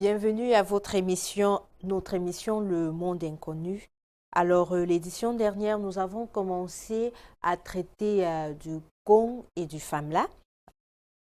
Bienvenue à notre émission Le Monde Inconnu. Alors, l'édition dernière, nous avons commencé à traiter du Gong et du Famla.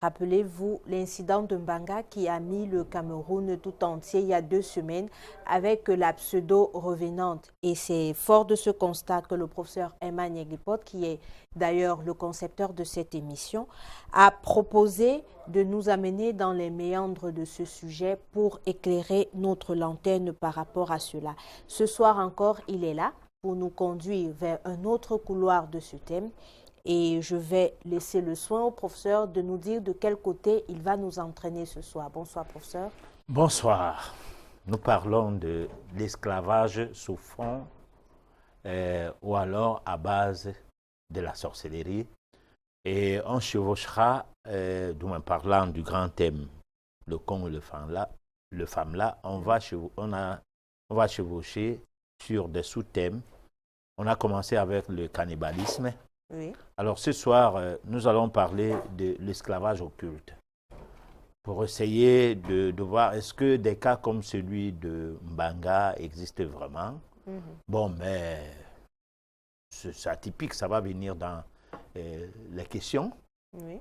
Rappelez-vous l'incident de Mbanga qui a mis le Cameroun tout entier il y a 2 semaines avec la pseudo-revenante. Et c'est fort de ce constat que le professeur Emma Nieglipot, qui est d'ailleurs le concepteur de cette émission, a proposé de nous amener dans les méandres de ce sujet pour éclairer notre lanterne par rapport à cela. Ce soir encore, il est là pour nous conduire vers un autre couloir de ce thème. Et je vais laisser le soin au professeur de nous dire de quel côté il va nous entraîner ce soir. Bonsoir, professeur. Bonsoir. Nous parlons de l'esclavage sous fond ou alors à base de la sorcellerie. Et on chevauchera, du moins parlant du grand thème, le con et le femme-là, on va chevaucher sur des sous-thèmes. On a commencé avec le cannibalisme. Oui. Alors ce soir, nous allons parler de l'esclavage occulte pour essayer de voir est-ce que des cas comme celui de Mbanga existent vraiment. Bon, mais c'est atypique, ça va venir dans les questions, Oui.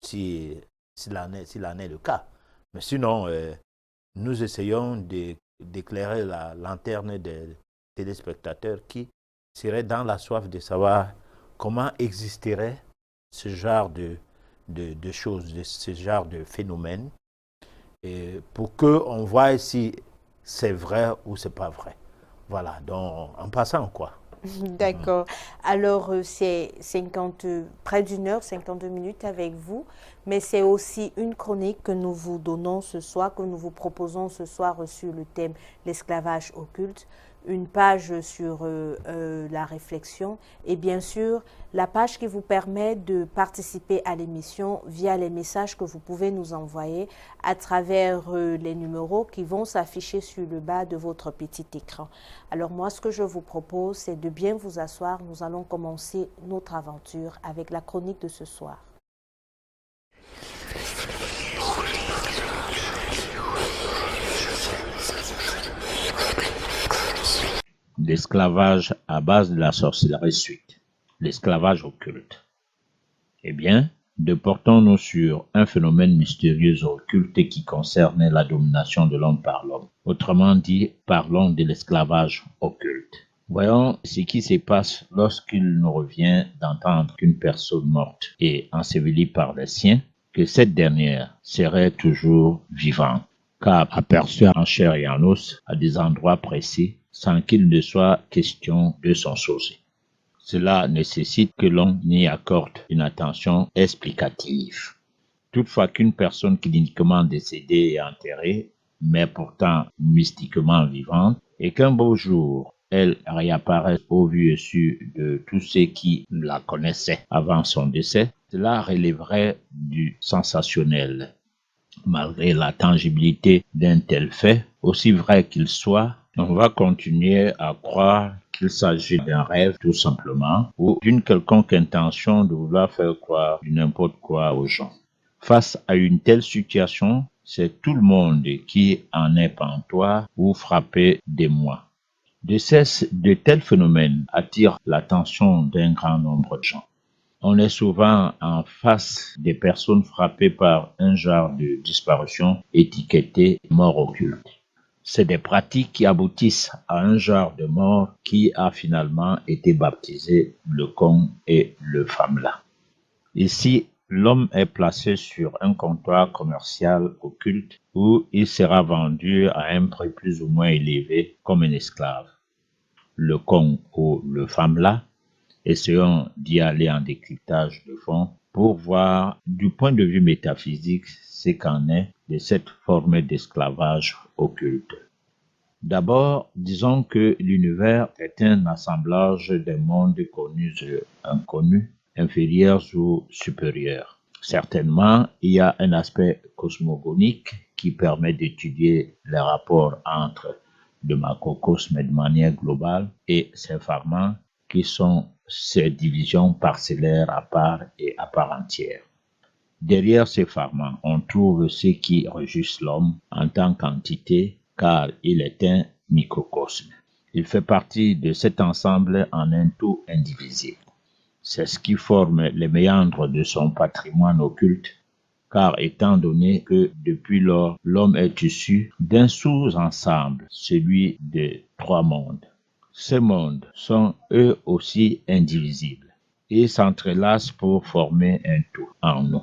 s'il en est le cas. Mais sinon, nous essayons d'éclairer la lanterne des téléspectateurs qui seraient dans la soif de savoir comment existerait ce genre de choses, ce genre de phénomènes, et pour qu'on voit si c'est vrai ou c'est pas vrai. Voilà, donc en passant quoi. D'accord. Alors, c'est près d'une heure, 52 minutes avec vous, mais c'est aussi une chronique que nous vous donnons ce soir, que nous vous proposons ce soir sur le thème l'esclavage occulte, une page sur la réflexion et bien sûr la page qui vous permet de participer à l'émission via les messages que vous pouvez nous envoyer à travers les numéros qui vont s'afficher sur le bas de votre petit écran. Alors moi, ce que je vous propose, c'est de bien vous asseoir. Nous allons commencer notre aventure avec la chronique de ce soir. L'esclavage à base de la sorcellerie suite, l'esclavage occulte. Eh bien, deportons-nous sur un phénomène mystérieux occulte qui concerne la domination de l'homme par l'homme. Autrement dit, parlons de l'esclavage occulte. Voyons ce qui se passe lorsqu'il nous revient d'entendre qu'une personne morte et ensevelie par les siens, que cette dernière serait toujours vivante, car aperçue en chair et en os à des endroits précis, sans qu'il ne soit question de s'en saucer. Cela nécessite que l'on y accorde une attention explicative. Toutefois qu'une personne cliniquement décédée et enterrée, mais pourtant mystiquement vivante, et qu'un beau jour, elle réapparaisse au vu et su de tous ceux qui la connaissaient avant son décès, cela relèverait du sensationnel. Malgré la tangibilité d'un tel fait, aussi vrai qu'il soit, on va continuer à croire qu'il s'agit d'un rêve tout simplement ou d'une quelconque intention de vouloir faire croire du n'importe quoi aux gens. Face à une telle situation, c'est tout le monde qui en est pantois ou frappé d'émoi. De tels phénomènes attirent l'attention d'un grand nombre de gens. On est souvent en face des personnes frappées par un genre de disparition étiquetée mort occulte. C'est des pratiques qui aboutissent à un genre de mort qui a finalement été baptisé le con et le famla. Ici, l'homme est placé sur un comptoir commercial occulte où il sera vendu à un prix plus ou moins élevé comme un esclave. Le con ou le famla, essayons d'y aller en décryptage de fond pour voir du point de vue métaphysique ce qu'en est de cette forme d'esclavage occulte. D'abord, disons que l'univers est un assemblage des mondes connus et inconnus, inférieurs ou supérieurs. Certainement, il y a un aspect cosmogonique qui permet d'étudier les rapports entre le macrocosme de manière globale et ses fragments qui sont ces divisions parcellaires à part et à part entière. Derrière ces fragments, on trouve ce qui réjouit l'homme en tant qu'entité, car il est un microcosme. Il fait partie de cet ensemble en un tout indivisible. C'est ce qui forme les méandres de son patrimoine occulte, car étant donné que depuis lors, l'homme est issu d'un sous-ensemble, celui de 3 mondes. Ces mondes sont eux aussi indivisibles et s'entrelacent pour former un tout en nous.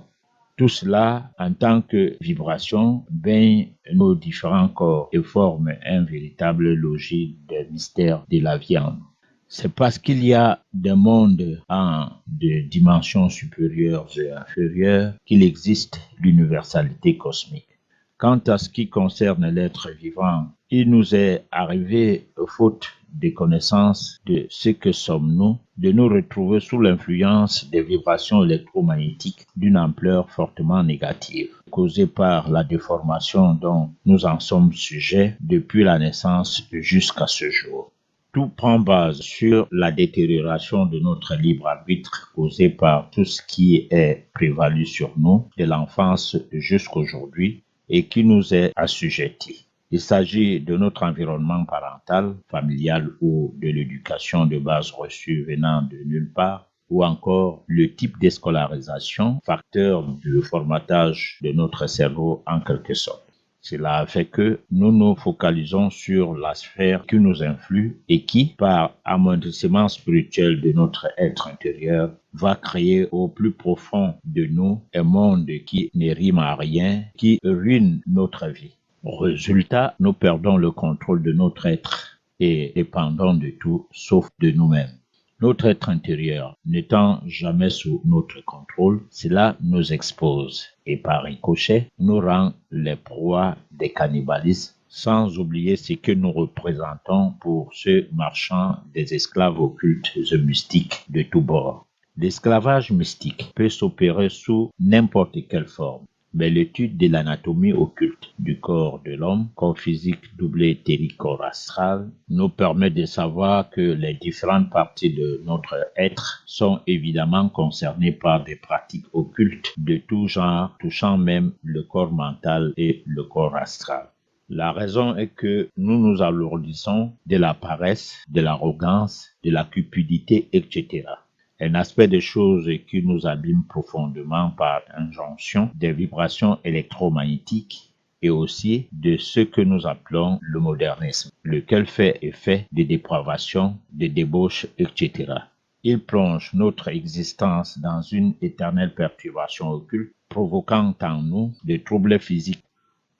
Tout cela, en tant que vibration, baigne nos différents corps et forme un véritable logis des mystères de la vie en nous. C'est parce qu'il y a des mondes en de dimensions supérieures et inférieures qu'il existe l'universalité cosmique. Quant à ce qui concerne l'être vivant, il nous est arrivé, faute de connaissance de ce que sommes-nous, de nous retrouver sous l'influence des vibrations électromagnétiques d'une ampleur fortement négative, causée par la déformation dont nous en sommes sujets depuis la naissance jusqu'à ce jour. Tout prend base sur la détérioration de notre libre arbitre causée par tout ce qui est prévalu sur nous de l'enfance jusqu'aujourd'hui et qui nous est assujetti. Il s'agit de notre environnement parental, familial ou de l'éducation de base reçue venant de nulle part, ou encore le type de scolarisation, facteur du formatage de notre cerveau en quelque sorte. Cela fait que nous nous focalisons sur la sphère qui nous influe et qui, par amoindrissement spirituel de notre être intérieur, va créer au plus profond de nous un monde qui ne rime à rien, qui ruine notre vie. Résultat, nous perdons le contrôle de notre être et dépendons de tout sauf de nous-mêmes. Notre être intérieur n'étant jamais sous notre contrôle, cela nous expose et par ricochet nous rend les proies des cannibalismes, sans oublier ce que nous représentons pour ceux marchands des esclaves occultes et mystiques de tous bords. L'esclavage mystique peut s'opérer sous n'importe quelle forme. Mais l'étude de l'anatomie occulte du corps de l'homme, corps physique doublé éthérique corps astral, nous permet de savoir que les différentes parties de notre être sont évidemment concernées par des pratiques occultes de tout genre, touchant même le corps mental et le corps astral. La raison est que nous nous alourdissons de la paresse, de l'arrogance, de la cupidité, etc. Un aspect des choses qui nous abîme profondément par injonction des vibrations électromagnétiques et aussi de ce que nous appelons le modernisme, lequel fait effet de dépravation, de débauche, etc. Il plonge notre existence dans une éternelle perturbation occulte, provoquant en nous des troubles physiques.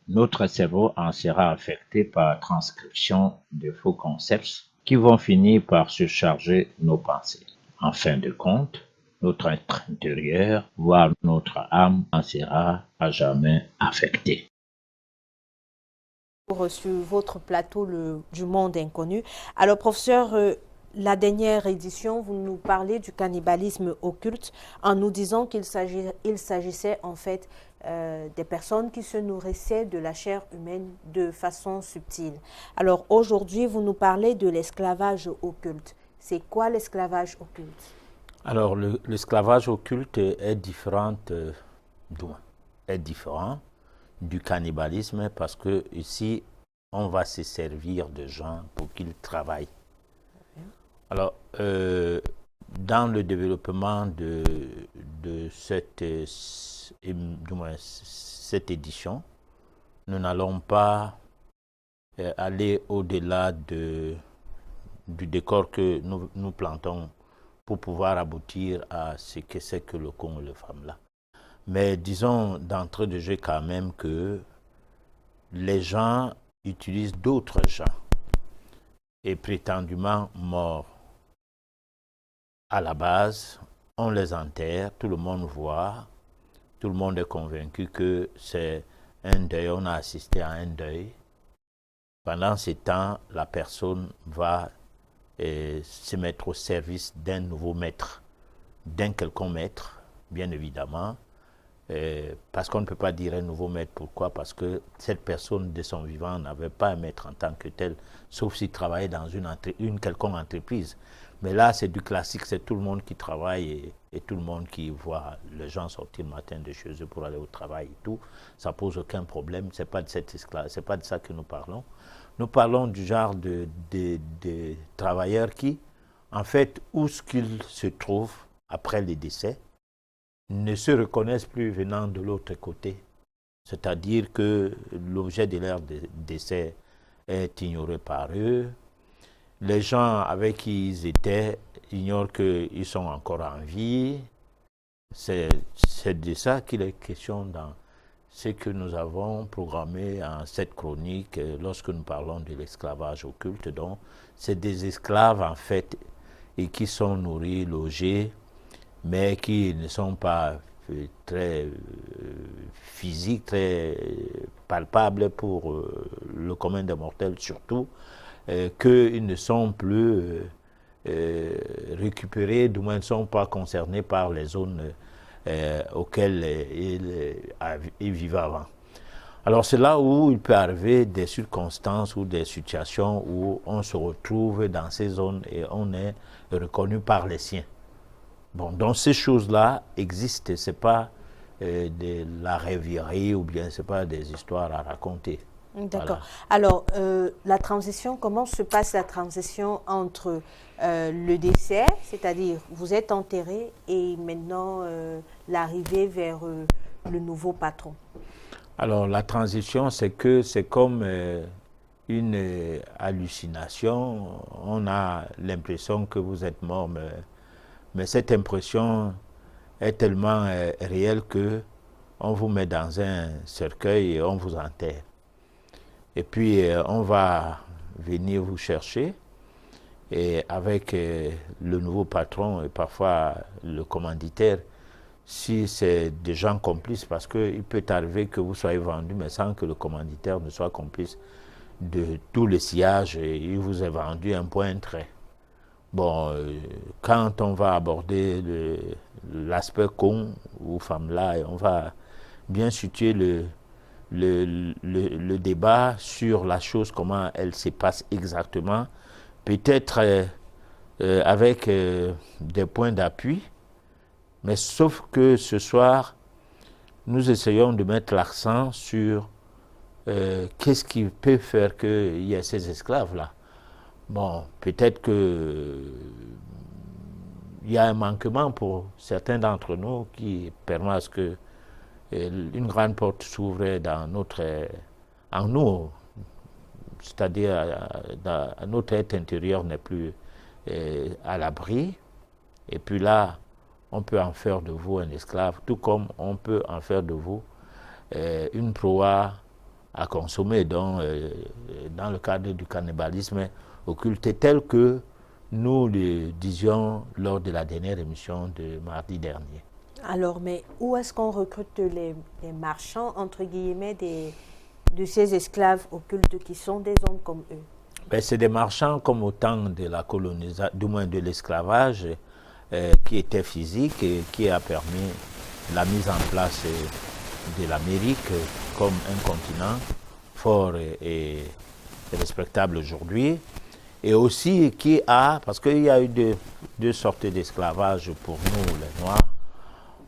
Notre cerveau en sera affecté par transcription de faux concepts qui vont finir par surcharger nos pensées. En fin de compte, notre être intérieur, voire notre âme, en sera à jamais affecté. Sur votre plateau du monde inconnu. Alors, professeur, la dernière édition, vous nous parlez du cannibalisme occulte en nous disant qu'il s'agissait en fait des personnes qui se nourrissaient de la chair humaine de façon subtile. Alors, aujourd'hui, vous nous parlez de l'esclavage occulte. C'est quoi l'esclavage occulte? Alors, l'esclavage occulte est différent du cannibalisme parce que ici, on va se servir de gens pour qu'ils travaillent. Alors, dans le développement de cette édition, nous n'allons pas aller au-delà du décor que nous plantons pour pouvoir aboutir à ce que c'est que le con et le femme là. Mais disons d'entrée de jeu quand même que les gens utilisent d'autres gens et prétendument morts. À la base, on les enterre, tout le monde voit, tout le monde est convaincu que c'est un deuil, on a assisté à un deuil. Pendant ce temps, la personne va se mettre au service d'un nouveau maître, d'un quelconque maître, bien évidemment, parce qu'on ne peut pas dire un nouveau maître. Pourquoi? Parce que cette personne de son vivant n'avait pas un maître en tant que tel, sauf s'il travaillait dans une quelconque entreprise. Mais là, c'est du classique, c'est tout le monde qui travaille et tout le monde qui voit les gens sortir le matin de chez eux pour aller au travail et tout. Ça pose aucun problème, c'est pas de c'est pas de ça que nous parlons. Nous parlons du genre de travailleurs qui, en fait, où ce qu'ils se trouvent après les décès, ne se reconnaissent plus venant de l'autre côté. C'est-à-dire que l'objet de leur décès est ignoré par eux. Les gens avec qui ils étaient ignorent qu'ils sont encore en vie. C'est de ça qu'il est question dans ce que nous avons programmé en cette chronique lorsque nous parlons de l'esclavage occulte. Donc, c'est des esclaves en fait et qui sont nourris, logés, mais qui ne sont pas très physiques, très palpables pour le commun des mortels surtout, qu'ils ne sont plus récupérés, du moins ne sont pas concernés par les zones auxquelles ils vivaient avant. Alors c'est là où il peut arriver des circonstances ou des situations où on se retrouve dans ces zones et on est reconnu par les siens. Bon, donc ces choses-là existent, c'est pas de la rêverie ou bien c'est pas des histoires à raconter. D'accord. Voilà. Alors, la transition, comment se passe la transition entre le décès, c'est-à-dire vous êtes enterré, et maintenant l'arrivée vers le nouveau patron? Alors, la transition, c'est que c'est comme une hallucination. On a l'impression que vous êtes mort, mais cette impression est tellement réelle que on vous met dans un cercueil et on vous enterre. Et puis, on va venir vous chercher et avec le nouveau patron et parfois le commanditaire, si c'est des gens complices, parce qu'il peut arriver que vous soyez vendu, mais sans que le commanditaire ne soit complice de tout le sillage et il vous est vendu un point trait. Bon, quand on va aborder l'aspect con ou femme là, on va bien situer le débat sur la chose, comment elle se passe exactement, peut-être avec des points d'appui, mais sauf que ce soir, nous essayons de mettre l'accent sur qu'est-ce qui peut faire qu'il y ait ces esclaves-là. Bon, peut-être que il y a un manquement pour certains d'entre nous qui permet à ce que une grande porte s'ouvre en nous, c'est-à-dire notre être intérieur n'est plus à l'abri. Et puis là, on peut en faire de vous un esclave, tout comme on peut en faire de vous une proie à consommer, dans le cadre du cannibalisme occulte, tel que nous le disions lors de la dernière émission de mardi dernier. Alors, mais où est-ce qu'on recrute les marchands, entre guillemets, de ces esclaves occultes qui sont des hommes comme eux? Ben, c'est des marchands comme au temps de la colonisation, du moins de l'esclavage, qui était physique et qui a permis la mise en place de l'Amérique comme un continent fort et respectable aujourd'hui. Et aussi qui a, parce qu'il y a eu deux sortes d'esclavage pour nous, les Noirs.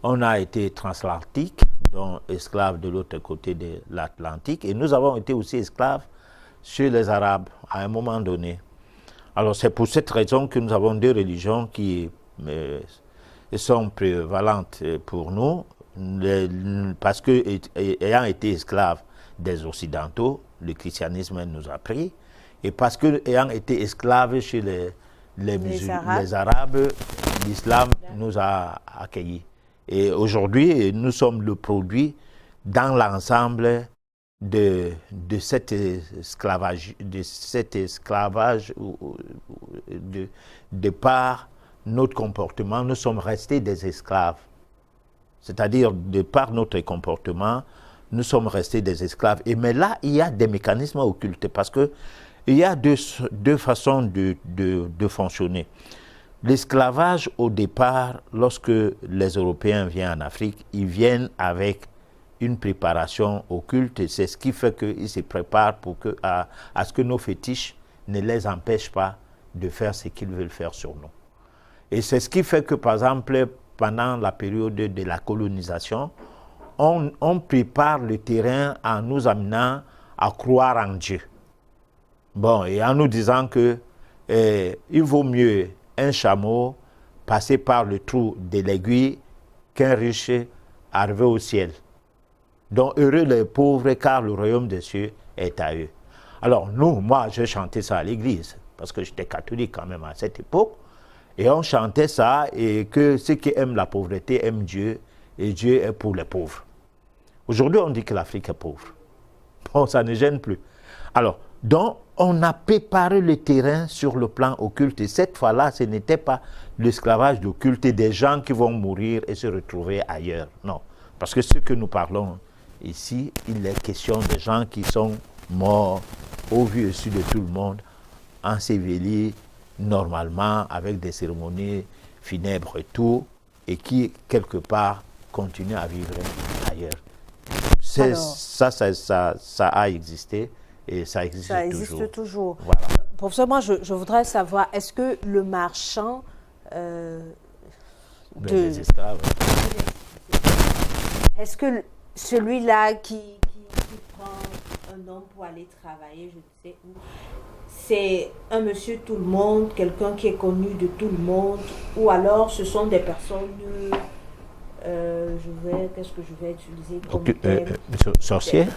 On a été transatlantique, donc esclaves de l'autre côté de l'Atlantique, et nous avons été aussi esclaves chez les Arabes à un moment donné. Alors c'est pour cette raison que nous avons deux religions qui sont prévalentes pour nous, parce que ayant été esclaves des Occidentaux, le christianisme nous a pris, et parce que ayant été esclaves chez les Arabes, l'islam nous a accueillis. Et aujourd'hui, nous sommes le produit dans l'ensemble de cet esclavage, de par notre comportement, nous sommes restés des esclaves. C'est-à-dire, de par notre comportement, nous sommes restés des esclaves. Mais là, il y a des mécanismes occultes parce que il y a deux façons de fonctionner. L'esclavage, au départ, lorsque les Européens viennent en Afrique, ils viennent avec une préparation occulte. Et c'est ce qui fait qu'ils se préparent à ce que nos fétiches ne les empêchent pas de faire ce qu'ils veulent faire sur nous. Et c'est ce qui fait que, par exemple, pendant la période de la colonisation, on prépare le terrain en nous amenant à croire en Dieu. Bon, et en nous disant que il vaut mieux un chameau passer par le trou de l'aiguille qu'un riche arrivé au ciel. Donc, heureux les pauvres, car le royaume des cieux est à eux. Alors, moi, je chantais ça à l'église, parce que j'étais catholique quand même à cette époque. Et on chantait ça, et que ceux qui aiment la pauvreté aiment Dieu, et Dieu est pour les pauvres. Aujourd'hui, on dit que l'Afrique est pauvre. Bon, ça ne gêne plus. Alors, donc, on a préparé le terrain sur le plan occulte. Et cette fois-là, ce n'était pas l'esclavage d'occulte des gens qui vont mourir et se retrouver ailleurs. Non. Parce que ce que nous parlons ici, il est question de gens qui sont morts au vu et au su de tout le monde, ensevelis normalement avec des cérémonies funèbres et tout, et qui, quelque part, continuent à vivre ailleurs. Alors, ça a existé et ça existe toujours. Ça existe toujours. Voilà. Professeur, moi, je voudrais savoir, est-ce que le marchand des esclaves, est-ce que celui-là qui prend un homme pour aller travailler, je ne sais où, c'est un monsieur tout le monde, quelqu'un qui est connu de tout le monde, ou alors ce sont des personnes, qu'est-ce que je vais utiliser comme terme? Sorciers?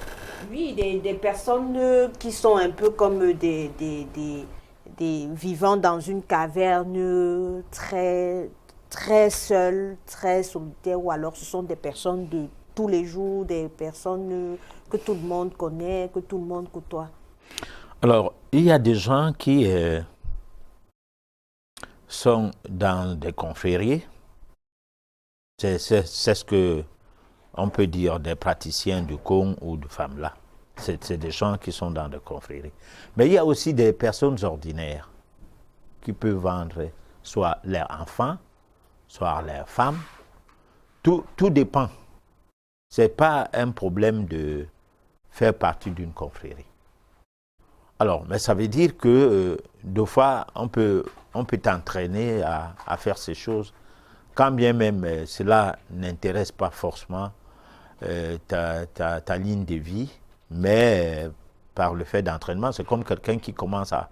Oui, des personnes qui sont un peu comme des vivant dans une caverne très, très seules, très solitaires, ou alors ce sont des personnes de tous les jours, des personnes que tout le monde connaît, que tout le monde côtoie. Alors, il y a des gens qui sont dans des confréries. C'est ce que on peut dire des praticiens du Kong ou du Famla. C'est des gens qui sont dans des confréries. Mais il y a aussi des personnes ordinaires qui peuvent vendre soit leurs enfants, soit leurs femmes. Tout dépend. Ce n'est pas un problème de faire partie d'une confrérie. Alors, mais ça veut dire que deux fois, on peut t'entraîner à faire ces choses, quand bien même cela n'intéresse pas forcément ta ligne de vie, mais par le fait d'entraînement, c'est comme quelqu'un qui commence à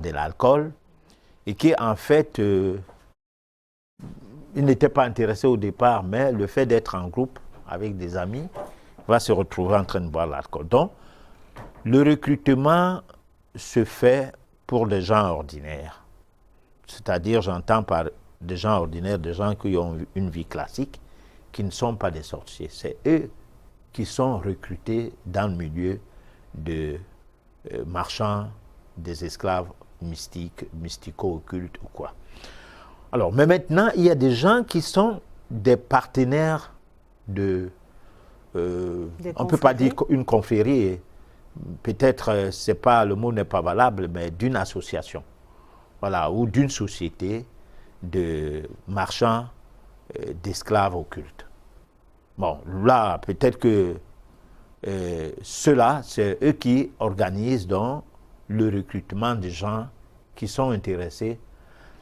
de l'alcool et qui en fait, il n'était pas intéressé au départ, mais le fait d'être en groupe avec des amis, va se retrouver en train de boire l'alcool. Donc, le recrutement se fait pour les gens ordinaires. C'est-à-dire, j'entends par des gens ordinaires, des gens qui ont une vie classique, qui ne sont pas des sorciers. C'est eux qui sont recrutés dans le milieu de marchands, des esclaves mystiques, mystico-occultes ou quoi. Alors, mais maintenant, il y a des gens qui sont des partenaires de... on ne peut pas dire une confrérie, peut-être le mot n'est pas valable, mais d'une association, voilà, ou d'une société de marchands d'esclaves occultes. Bon, là, peut-être que ceux-là, c'est eux qui organisent donc le recrutement des gens qui sont intéressés,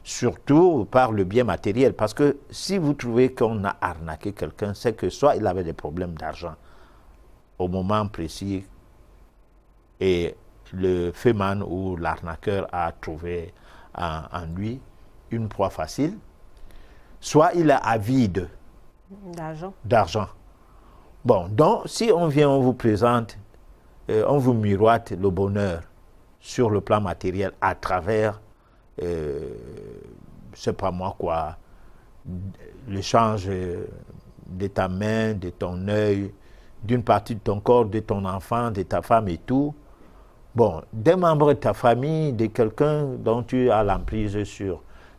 surtout par le bien matériel. Parce que si vous trouvez qu'on a arnaqué quelqu'un, c'est que soit il avait des problèmes d'argent au moment précis et le féman ou l'arnaqueur a trouvé en lui une proie facile, soit il est avide d'argent. Bon, donc si on vient, on vous présente, on vous miroite le bonheur sur le plan matériel à travers, je sais pas moi quoi, l'échange de ta main, de ton œil, d'une partie de ton corps, de ton enfant, de ta femme et tout. Bon, des membres de ta famille, de quelqu'un dont tu as l'emprise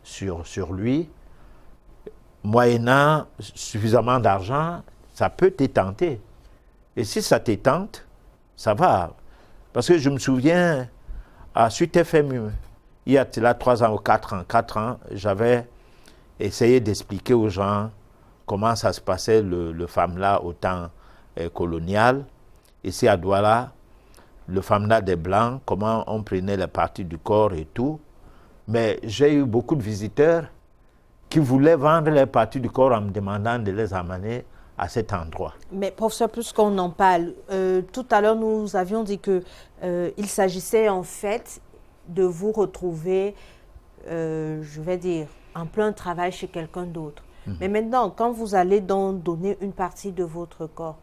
sur lui, moyennant suffisamment d'argent, ça peut t'étenter. Et si ça t'étente, ça va. Parce que je me souviens, à Suite FM, il y a là 3 ans ou 4 ans, j'avais essayé d'expliquer aux gens comment ça se passait le Famla au temps colonial. Ici à Douala, le Famla des Blancs, comment on prenait les parties du corps et tout. Mais j'ai eu beaucoup de visiteurs qui voulaient vendre les parties du corps en me demandant de les amener à cet endroit. Mais professeur, puisqu'on en parle, tout à l'heure nous avions dit que il s'agissait en fait de vous retrouver, je vais dire, en plein travail chez quelqu'un d'autre. Mais maintenant, quand vous allez donc donner une partie de votre corps,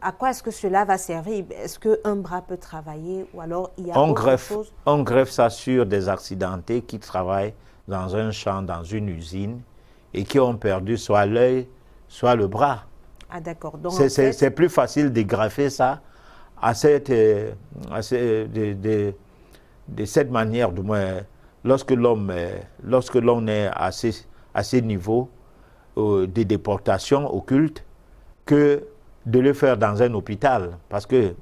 à quoi est-ce que cela va servir? Est-ce qu'un bras peut travailler ou alors il y a autre chose? On greffe ça sur des accidentés qui travaillent dans un champ, dans une usine et qui ont perdu soit l'œil, soit le bras. Ah d'accord. Donc c'est plus facile de greffer ça de cette manière, du moins, lorsque l'on est à ces niveaux de déportation occulte, que de le faire dans un hôpital. Parce que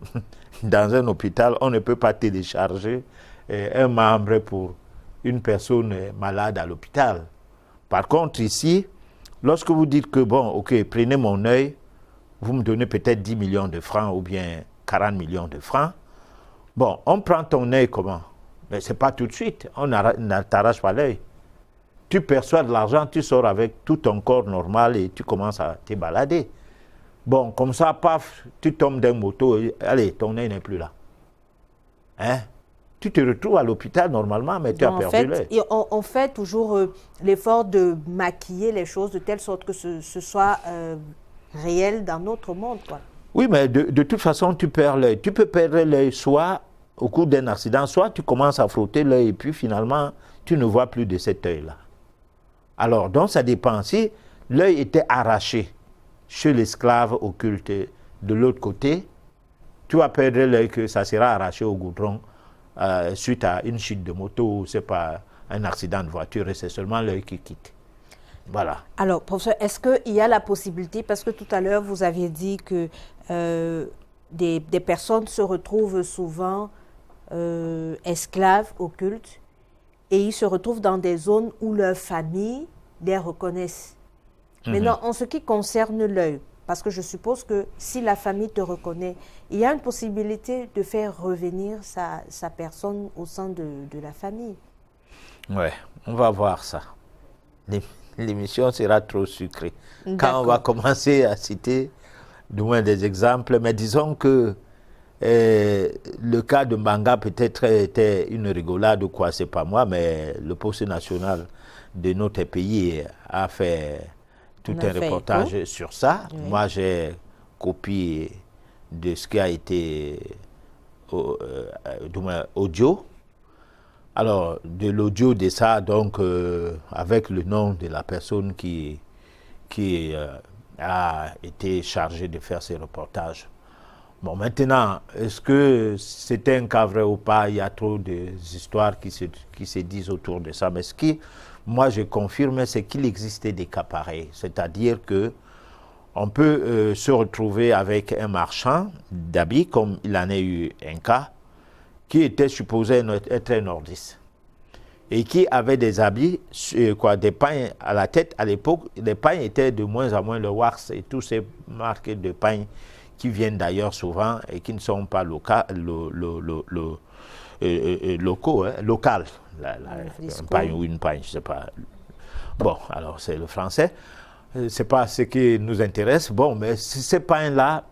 dans un hôpital, on ne peut pas télécharger un membre pour une personne malade à l'hôpital. Par contre, ici, lorsque vous dites que, bon, ok, prenez mon œil, vous me donnez peut-être 10 millions de francs ou bien 40 millions de francs. Bon, on prend ton œil comment? Mais ce n'est pas tout de suite. On ne t'arrache pas l'œil. Tu perçois de l'argent, tu sors avec tout ton corps normal et tu commences à te balader. Bon, comme ça, paf, tu tombes d'un moto et allez, ton œil n'est plus là. Hein? Tu te retrouves à l'hôpital normalement, mais tu as perdu l'œil. On fait toujours l'effort de maquiller les choses de telle sorte que ce soit réel dans notre monde, quoi. Oui, mais de toute façon, tu perds l'œil. Tu peux perdre l'œil soit au cours d'un accident, soit tu commences à frotter l'œil et puis finalement, tu ne vois plus de cet œil-là. Alors, donc ça dépend. Si l'œil était arraché chez l'esclave occulte de l'autre côté, tu vas perdre l'œil que ça sera arraché au goudron suite à une chute de moto ou c'est pas un accident de voiture et c'est seulement l'œil qui quitte. Voilà. Alors, professeur, est-ce qu'il y a la possibilité, parce que tout à l'heure vous aviez dit que des personnes se retrouvent souvent esclaves occultes et ils se retrouvent dans des zones où leurs familles les reconnaissent. Maintenant, en ce qui concerne l'œil, parce que je suppose que si la famille te reconnaît, il y a une possibilité de faire revenir sa personne au sein de la famille. Ouais, on va voir ça. L'émission sera trop sucrée. Quand on va commencer à citer du moins des exemples, mais disons que le cas de Mbanga peut-être était une rigolade ou quoi, c'est pas moi, mais le Poste national de notre pays a fait tout un reportage sur ça. Oui. Moi, j'ai copié de ce qui a été du moins audio. Alors, de l'audio de ça, donc, avec le nom de la personne qui a été chargée de faire ces reportages. Bon, maintenant, est-ce que c'était un cas vrai ou pas? Il y a trop d'histoires qui se disent autour de ça. Mais ce qui, moi, je confirme, c'est qu'il existait des cas pareils. C'est-à-dire que on peut se retrouver avec un marchand d'habits, comme il en a eu un cas, qui était supposé être un nordiste et qui avait des habits, des pains à la tête. À l'époque, les pains étaient de moins en moins le wax et tous ces marques de pains qui viennent d'ailleurs souvent et qui ne sont pas locaux, local. Un pain ou une pain, je ne sais pas. Bon, alors c'est le français. Ce n'est pas ce qui nous intéresse. Bon, mais ces pains-là,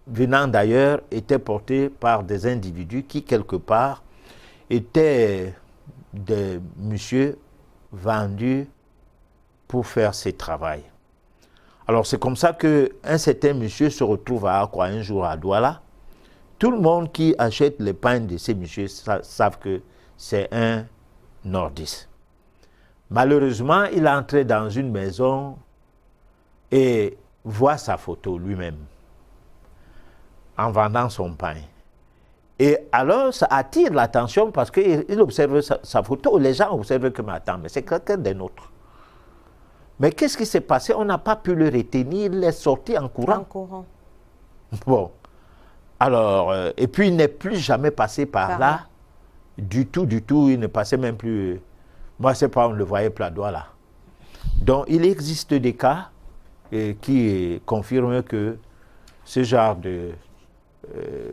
venant d'ailleurs, étaient portés par des individus qui, quelque part, étaient des messieurs vendus pour faire ce travail. Alors, c'est comme ça qu'un certain monsieur se retrouve un jour à Douala. Tout le monde qui achète les pains de ces messieurs savent que c'est un nordiste. Malheureusement, il est entré dans une maison et voit sa photo lui-même en vendant son pain. Et alors, ça attire l'attention parce qu'il observe sa photo. Les gens observent que, mais attends, mais c'est quelqu'un d'un autre. Mais qu'est-ce qui s'est passé? On n'a pas pu le retenir, il est sorti en courant. En courant. Bon. Alors, et puis il n'est plus jamais passé par là. Du tout, il ne passait même plus. Moi, c'est pas, on le voyait pladois là. Donc, il existe des cas qui confirment que ce genre de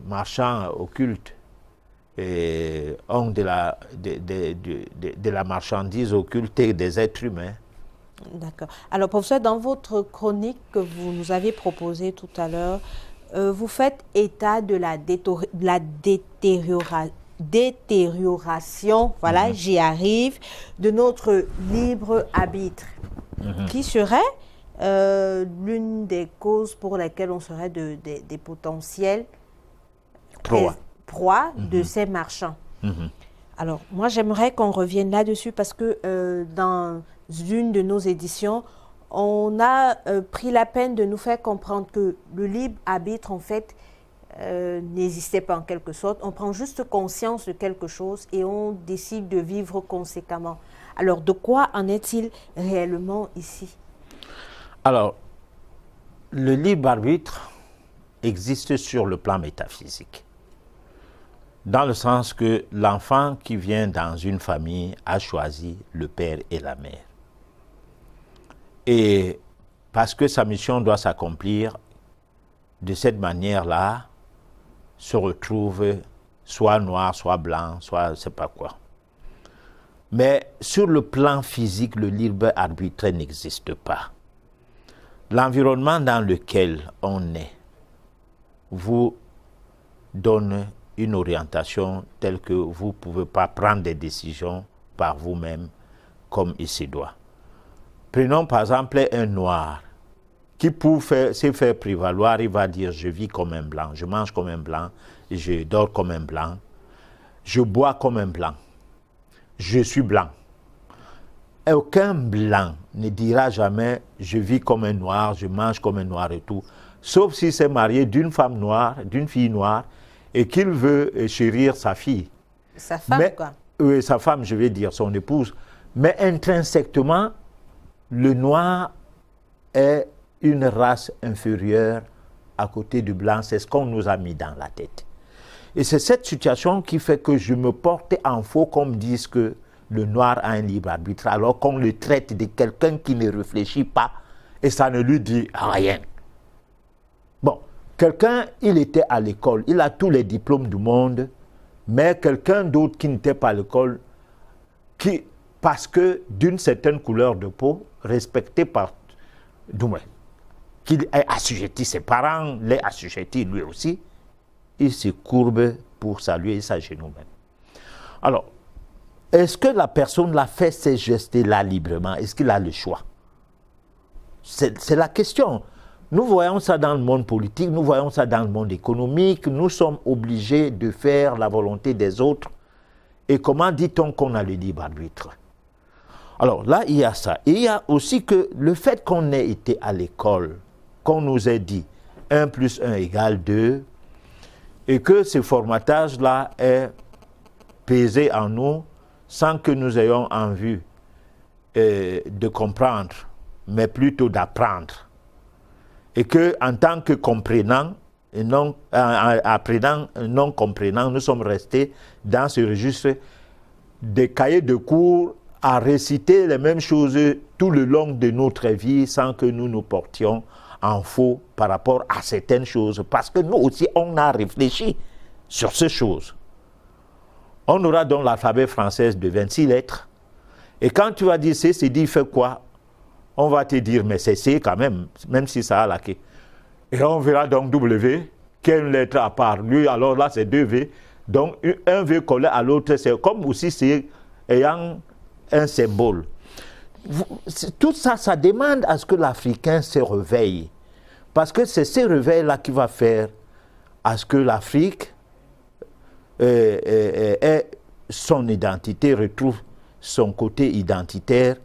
marchands occultes ont de la marchandise occulte des êtres humains D'accord. Alors, professeur, dans votre chronique que vous nous avez proposée tout à l'heure, vous faites état de la détérioration, voilà, j'y arrive, de notre libre arbitre, qui serait l'une des causes pour lesquelles on serait des potentiels proies de ces marchands. Alors, moi, j'aimerais qu'on revienne là-dessus parce que dans une de nos éditions, on a pris la peine de nous faire comprendre que le libre arbitre, en fait, n'existait pas en quelque sorte. On prend juste conscience de quelque chose et on décide de vivre conséquemment. Alors, de quoi en est-il réellement ici? Alors, le libre arbitre existe sur le plan métaphysique. Dans le sens que l'enfant qui vient dans une famille a choisi le père et la mère. Et parce que sa mission doit s'accomplir de cette manière-là, se retrouve soit noir, soit blanc, soit je ne sais pas quoi. Mais sur le plan physique, le libre arbitre n'existe pas. L'environnement dans lequel on est vous donne une orientation telle que vous ne pouvez pas prendre des décisions par vous-même comme il se doit. Prenons par exemple un noir qui pour se faire prévaloir, il va dire je vis comme un blanc, je mange comme un blanc, je dors comme un blanc, je bois comme un blanc, je suis blanc. Et aucun blanc ne dira jamais je vis comme un noir, je mange comme un noir et tout, sauf s'il s'est marié d'une femme noire, d'une fille noire, et qu'il veut chérir sa fille. Sa femme, quoi. Oui, sa femme, je vais dire, son épouse. Mais intrinsèquement, le noir est une race inférieure à côté du blanc. C'est ce qu'on nous a mis dans la tête. Et c'est cette situation qui fait que je me porte en faux qu'on me dise que le noir a un libre arbitre, alors qu'on le traite de quelqu'un qui ne réfléchit pas et ça ne lui dit rien. Bon. Quelqu'un, il était à l'école, il a tous les diplômes du monde, mais quelqu'un d'autre qui n'était pas à l'école, parce que d'une certaine couleur de peau, respecté par, du moins, qu'il est assujetti, ses parents l'est assujetti lui aussi, il se courbe pour saluer sa genou même. Alors, est-ce que la personne l'a fait ces gestes-là librement? Est-ce qu'il a le choix? C'est la question. Nous voyons ça dans le monde politique, nous voyons ça dans le monde économique, nous sommes obligés de faire la volonté des autres. Et comment dit-on qu'on a le libre arbitre? Alors là, il y a ça. Et il y a aussi que le fait qu'on ait été à l'école, qu'on nous ait dit 1 plus 1 égale 2, et que ce formatage-là est pesé en nous sans que nous ayons envie de comprendre, mais plutôt d'apprendre. Et qu'en tant que comprenant, et non, apprenant, non comprenant, nous sommes restés dans ce registre des cahiers de cours à réciter les mêmes choses tout le long de notre vie sans que nous nous portions en faux par rapport à certaines choses. Parce que nous aussi, on a réfléchi sur ces choses. On aura donc l'alphabet français de 26 lettres. Et quand tu vas dire C, c'est dit fait quoi? On va te dire, mais c'est C quand même, même si ça a la queue. Et on verra donc W, qui est une lettre à part. Lui, alors là, c'est 2 V. Donc, un V collé à l'autre, c'est comme aussi c'est ayant un symbole. Tout ça, ça demande à ce que l'Africain se réveille. Parce que c'est ce réveil-là qui va faire à ce que l'Afrique ait son identité, retrouve son côté identitaire.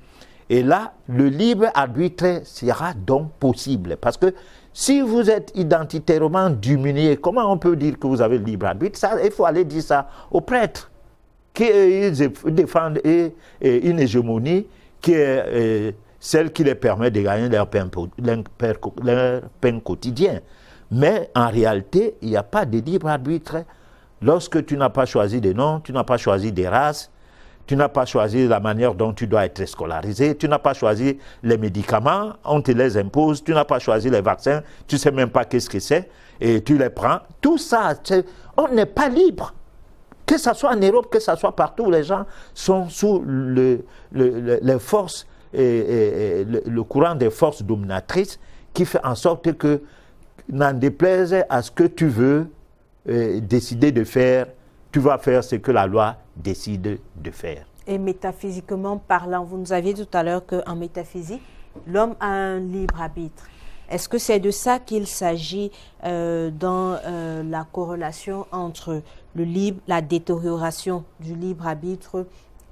Et là, le libre arbitre sera donc possible. Parce que si vous êtes identitairement diminué, comment on peut dire que vous avez le libre arbitre? Ça, il faut aller dire ça aux prêtres, qui défendent une hégémonie qui est celle qui les permet de gagner leur pain quotidien. Mais en réalité, il n'y a pas de libre arbitre. Lorsque tu n'as pas choisi des noms, tu n'as pas choisi des races, tu n'as pas choisi la manière dont tu dois être scolarisé, tu n'as pas choisi les médicaments, on te les impose, tu n'as pas choisi les vaccins, tu ne sais même pas qu'est-ce que c'est, et tu les prends. Tout ça, on n'est pas libre. Que ce soit en Europe, que ce soit partout, les gens sont sous les forces le courant des forces dominatrices qui fait en sorte que, n'en déplaise à ce que tu veux décider de faire, tu vas faire ce que la loi décide de faire. Et métaphysiquement parlant, vous nous aviez tout à l'heure qu'en métaphysique, l'homme a un libre arbitre. Est-ce que c'est de ça qu'il s'agit dans la corrélation entre la détérioration du libre arbitre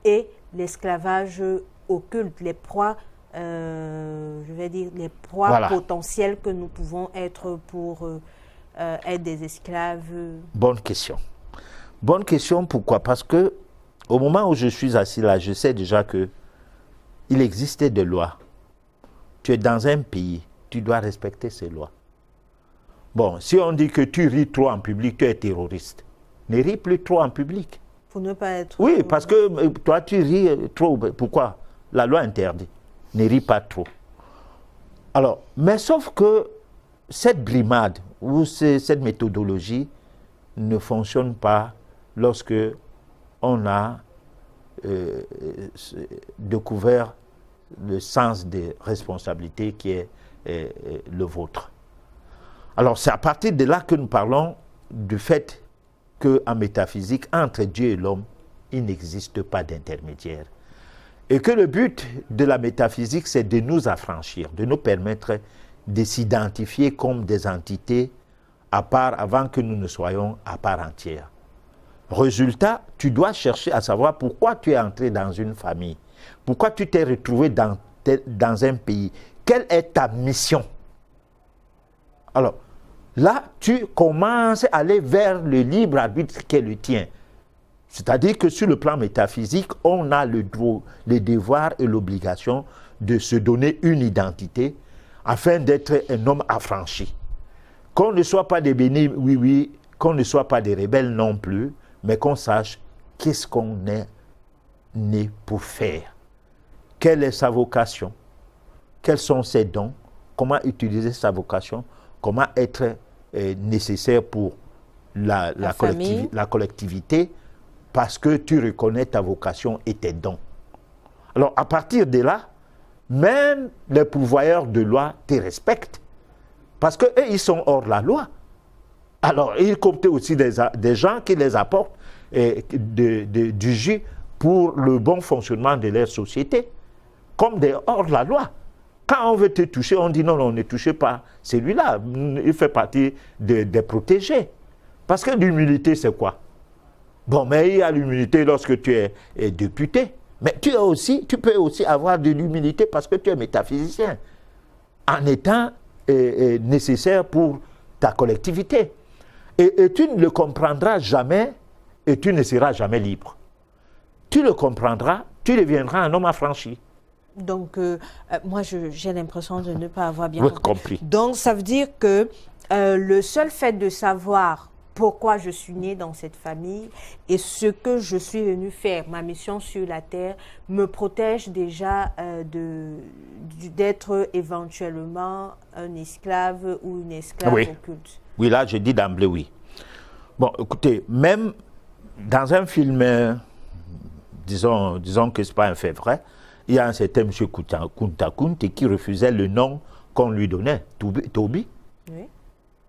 et l'esclavage occulte, les proies, les proies potentielles que nous pouvons être pour être des esclaves? Bonne question. Bonne question, pourquoi? Parce que au moment où je suis assis là, je sais déjà que il existait des lois. Tu es dans un pays, tu dois respecter ces lois. Bon, si on dit que tu ris trop en public, tu es terroriste. Ne ris plus trop en public. Pour ne pas être... Oui, parce que toi, tu ris trop. Pourquoi? La loi interdit. Ne ris pas trop. Alors, mais sauf que cette brimade ou cette méthodologie ne fonctionne pas lorsque on a découvert le sens des responsabilités qui est le vôtre. Alors, c'est à partir de là que nous parlons du fait qu'en métaphysique, entre Dieu et l'homme, il n'existe pas d'intermédiaire. Et que le but de la métaphysique, c'est de nous affranchir, de nous permettre de s'identifier comme des entités à part avant que nous ne soyons à part entière. Résultat, tu dois chercher à savoir pourquoi tu es entré dans une famille, pourquoi tu t'es retrouvé dans un pays, quelle est ta mission. Alors, là, tu commences à aller vers le libre arbitre qui est le tien. C'est-à-dire que sur le plan métaphysique, on a le devoir et l'obligation de se donner une identité afin d'être un homme affranchi. Qu'on ne soit pas des bénis, oui, qu'on ne soit pas des rebelles non plus, mais qu'on sache qu'est-ce qu'on est né pour faire. Quelle est sa vocation? Quels sont ses dons? Comment utiliser sa vocation? Comment être nécessaire pour la collectivité? Parce que tu reconnais ta vocation et tes dons. Alors, à partir de là, même les pourvoyeurs de loi te respectent. Parce qu'eux, ils sont hors la loi. Alors, ils comptent aussi des gens qui les apportent du jus pour le bon fonctionnement de leur société, comme des hors la loi. Quand on veut te toucher, on dit non, ne touchez pas celui-là. Il fait partie des protégés. Parce que l'humilité, c'est quoi? Bon, mais il y a l'humilité lorsque tu es député. Mais tu peux aussi avoir de l'humilité parce que tu es métaphysicien, en étant nécessaire pour ta collectivité. Et tu ne le comprendras jamais et tu ne seras jamais libre. Tu le comprendras, tu deviendras un homme affranchi. Donc, moi, j'ai l'impression de ne pas avoir bien compris. Donc, ça veut dire que le seul fait de savoir pourquoi je suis né dans cette famille et ce que je suis venu faire, ma mission sur la terre, me protège déjà d'être éventuellement un esclave ou une esclave occulte. Oui, là, je dis d'emblée oui. Bon, écoutez, même dans un film, disons que ce n'est pas un fait vrai, il y a un certain M. Kunta Kinte qui refusait le nom qu'on lui donnait, Toby. Oui.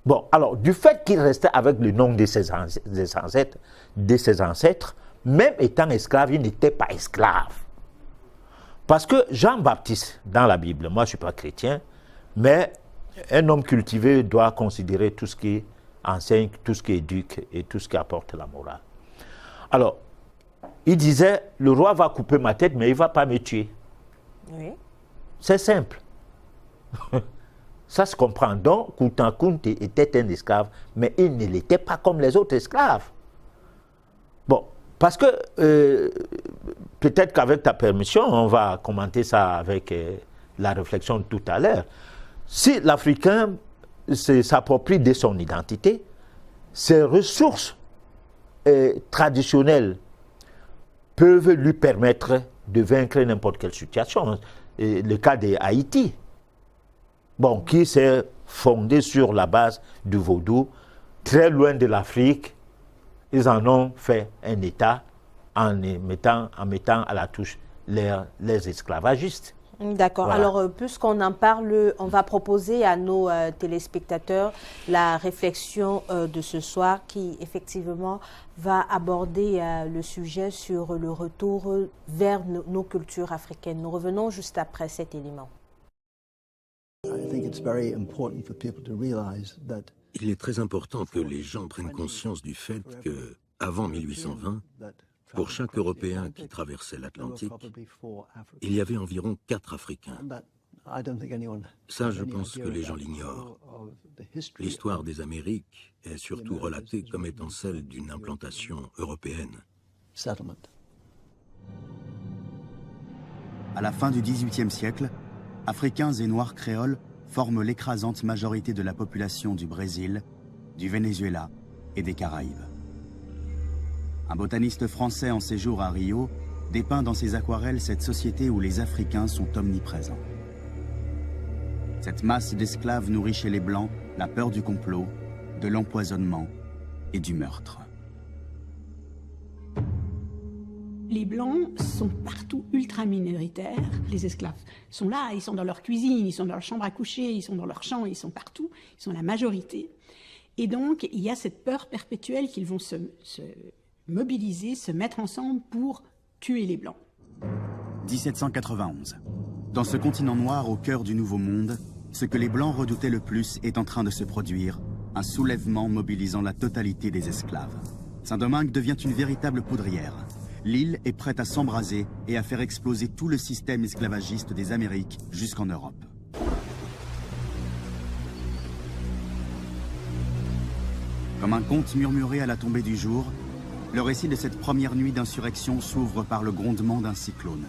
Bon, alors, du fait qu'il restait avec le nom de ses ancêtres, même étant esclave, il n'était pas esclave. Parce que Jean-Baptiste, dans la Bible, moi je ne suis pas chrétien, mais un homme cultivé doit considérer tout ce qui enseigne, tout ce qui éduque et tout ce qui apporte la morale. Alors, il disait, le roi va couper ma tête, mais il ne va pas me tuer. Oui. C'est simple. Ça se comprend. Donc, Kunta Kinte était un esclave, mais il ne l'était pas comme les autres esclaves. Bon, parce que, peut-être qu'avec ta permission, on va commenter ça avec la réflexion de tout à l'heure. Si l'Africain s'approprie de son identité, ses ressources traditionnelles peuvent lui permettre de vaincre n'importe quelle situation. Le cas de Haïti, bon, qui s'est fondé sur la base du vaudou, très loin de l'Afrique, ils en ont fait un État en mettant à la touche les esclavagistes. D'accord. Voilà. Alors, puisqu'on en parle, on va proposer à nos téléspectateurs la réflexion de ce soir qui, effectivement, va aborder le sujet sur le retour vers nos cultures africaines. Nous revenons juste après cet élément. Il est très important que les gens prennent conscience du fait que, avant 1820, pour chaque Européen qui traversait l'Atlantique, il y avait environ 4 Africains. Ça, je pense que les gens l'ignorent. L'histoire des Amériques est surtout relatée comme étant celle d'une implantation européenne. À la fin du XVIIIe siècle, Africains et Noirs créoles forment l'écrasante majorité de la population du Brésil, du Venezuela et des Caraïbes. Un botaniste français en séjour à Rio dépeint dans ses aquarelles cette société où les Africains sont omniprésents. Cette masse d'esclaves nourrit chez les Blancs la peur du complot, de l'empoisonnement et du meurtre. Les Blancs sont partout ultra minoritaires. Les esclaves sont là, ils sont dans leur cuisine, ils sont dans leur chambre à coucher, ils sont dans leur champ, ils sont partout, ils sont la majorité. Et donc, il y a cette peur perpétuelle qu'ils vont se mobiliser, se mettre ensemble pour tuer les Blancs. 1791. Dans ce continent noir au cœur du Nouveau Monde, ce que les Blancs redoutaient le plus est en train de se produire, un soulèvement mobilisant la totalité des esclaves. Saint-Domingue devient une véritable poudrière. L'île est prête à s'embraser et à faire exploser tout le système esclavagiste des Amériques jusqu'en Europe. Comme un conte murmuré à la tombée du jour, le récit de cette première nuit d'insurrection s'ouvre par le grondement d'un cyclone.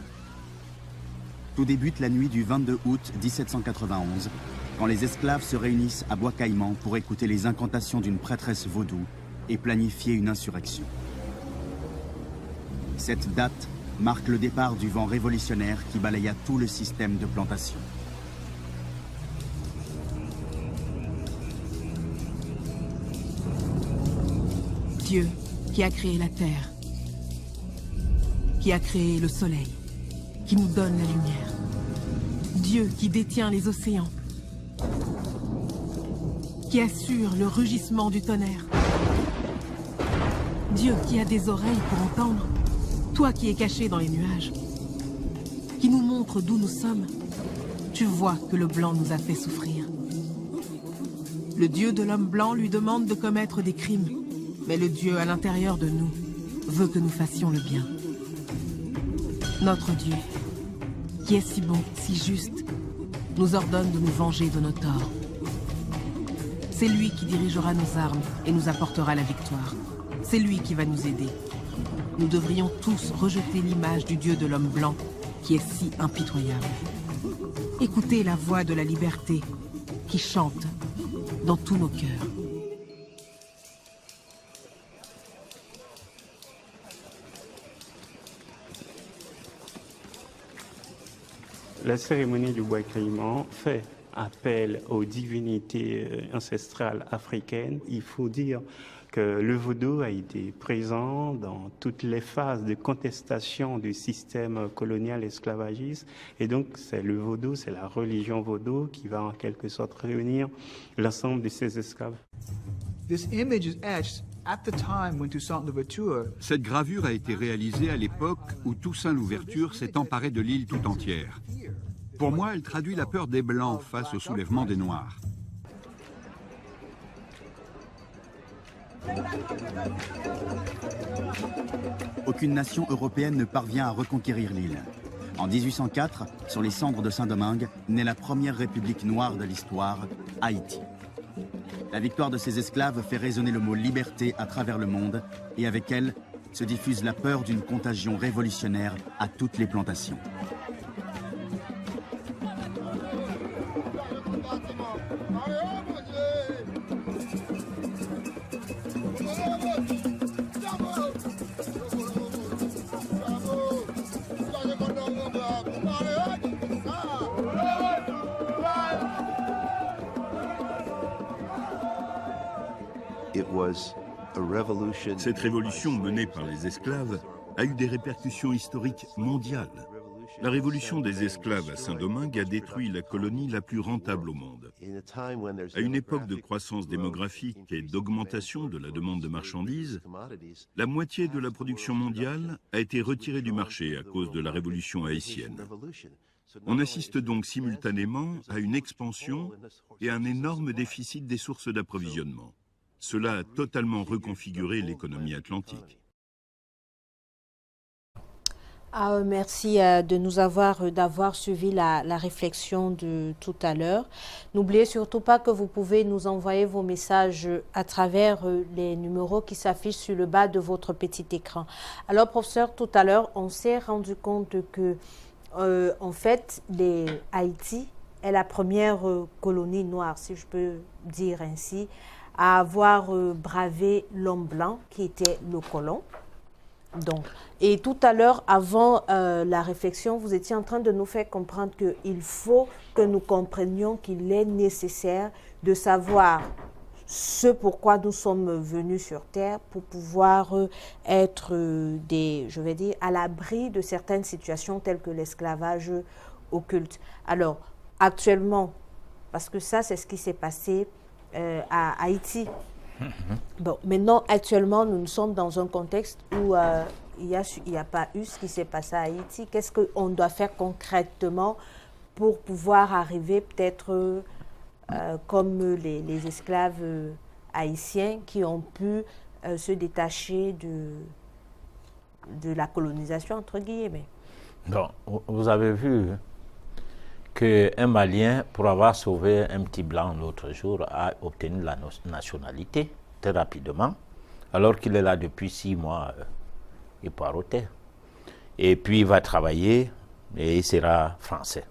Tout débute la nuit du 22 août 1791, quand les esclaves se réunissent à Bois-Caïman pour écouter les incantations d'une prêtresse vaudou et planifier une insurrection. Cette date marque le départ du vent révolutionnaire qui balaya tout le système de plantation. Dieu qui a créé la terre, qui a créé le soleil, qui nous donne la lumière. Dieu qui détient les océans, qui assure le rugissement du tonnerre. Dieu qui a des oreilles pour entendre, toi qui es caché dans les nuages, qui nous montre d'où nous sommes. Tu vois que le blanc nous a fait souffrir. Le Dieu de l'homme blanc lui demande de commettre des crimes, mais le Dieu à l'intérieur de nous veut que nous fassions le bien. Notre Dieu, qui est si bon, si juste, nous ordonne de nous venger de nos torts. C'est lui qui dirigera nos armes et nous apportera la victoire. C'est lui qui va nous aider. Nous devrions tous rejeter l'image du Dieu de l'homme blanc qui est si impitoyable. Écoutez la voix de la liberté qui chante dans tous nos cœurs. La cérémonie du Bois-Caïman fait appel aux divinités ancestrales africaines. Il faut dire que le vaudou a été présent dans toutes les phases de contestation du système colonial esclavagiste. Et donc, c'est le vaudou, c'est la religion vaudou qui va en quelque sorte réunir l'ensemble de ces esclaves. Cette gravure a été réalisée à l'époque où Toussaint Louverture s'est emparé de l'île tout entière. Pour moi, elle traduit la peur des Blancs face au soulèvement des Noirs. Aucune nation européenne ne parvient à reconquérir l'île. En 1804, sur les cendres de Saint-Domingue, naît la première république noire de l'histoire, Haïti. La victoire de ces esclaves fait résonner le mot liberté à travers le monde et avec elle se diffuse la peur d'une contagion révolutionnaire à toutes les plantations. Cette révolution menée par les esclaves a eu des répercussions historiques mondiales. La révolution des esclaves à Saint-Domingue a détruit la colonie la plus rentable au monde. À une époque de croissance démographique et d'augmentation de la demande de marchandises, la moitié de la production mondiale a été retirée du marché à cause de la révolution haïtienne. On assiste donc simultanément à une expansion et à un énorme déficit des sources d'approvisionnement. Cela a totalement reconfiguré l'économie atlantique. Merci d'avoir suivi la réflexion de tout à l'heure. N'oubliez surtout pas que vous pouvez nous envoyer vos messages à travers les numéros qui s'affichent sur le bas de votre petit écran. Alors, professeur, tout à l'heure, on s'est rendu compte que, en fait, Haïti est la première colonie noire, si je peux dire ainsi, à avoir bravé l'homme blanc qui était le colon. Donc, et tout à l'heure, avant la réflexion, vous étiez en train de nous faire comprendre qu'il faut que nous comprenions qu'il est nécessaire de savoir ce pourquoi nous sommes venus sur Terre pour pouvoir être je vais dire, à l'abri de certaines situations telles que l'esclavage occulte. Alors, actuellement, parce que ça, c'est ce qui s'est passé à Haïti. Bon, maintenant, actuellement, nous sommes dans un contexte où il n'y a pas eu ce qui s'est passé à Haïti. Qu'est-ce qu'on doit faire concrètement pour pouvoir arriver peut-être comme les esclaves haïtiens qui ont pu se détacher de la colonisation, entre guillemets? Donc, vous avez vu qu'un Malien, pour avoir sauvé un petit blanc l'autre jour, a obtenu la nationalité très rapidement, alors qu'il est là depuis 6 mois, il part au terre. Et puis il va travailler et il sera français.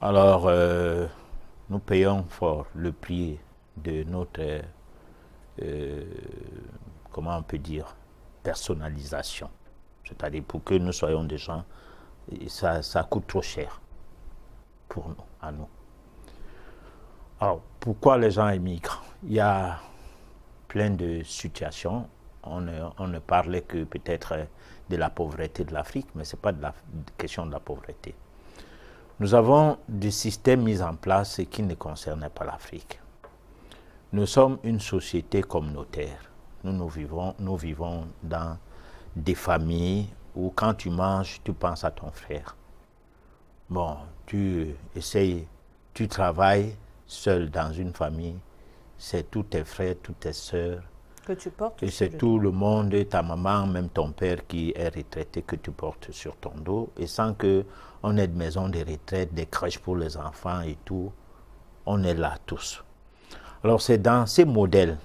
Alors, nous payons fort le prix de notre, comment on peut dire, personnalisation. C'est-à-dire pour que nous soyons des gens, ça coûte trop cher pour nous, à nous. Alors, pourquoi les gens émigrent? Il y a plein de situations. On ne parlait que peut-être de la pauvreté de l'Afrique, mais ce n'est pas de la question de la pauvreté. Nous avons des systèmes mis en place qui ne concernaient pas l'Afrique. Nous sommes une société communautaire. Nous vivons dans des familles où quand tu manges, tu penses à ton frère. Bon, tu essayes, tu travailles seul dans une famille, c'est tous tes frères, toutes tes sœurs, que tu portes, et c'est tout le monde, ta maman, même ton père qui est retraité, que tu portes sur ton dos, et sans qu'on ait de maison de retraite, des crèches pour les enfants et tout, on est là tous. Alors c'est dans ces modèles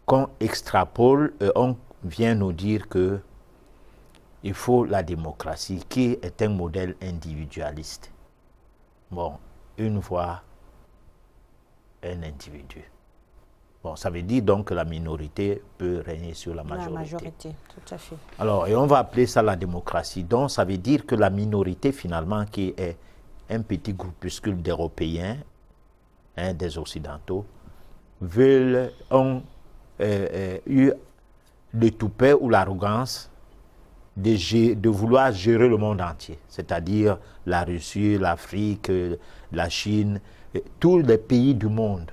qu'on extrapole et on vient nous dire que il faut la démocratie, qui est un modèle individualiste. Bon, une voix, un individu. Bon, ça veut dire donc que la minorité peut régner sur la majorité. La majorité, tout à fait. Alors, et on va appeler ça la démocratie. Donc, ça veut dire que la minorité, finalement, qui est un petit groupuscule d'Européens, des Occidentaux, ont eu le toupet ou l'arrogance de vouloir gérer le monde entier, c'est-à-dire la Russie, l'Afrique, la Chine, tous les pays du monde.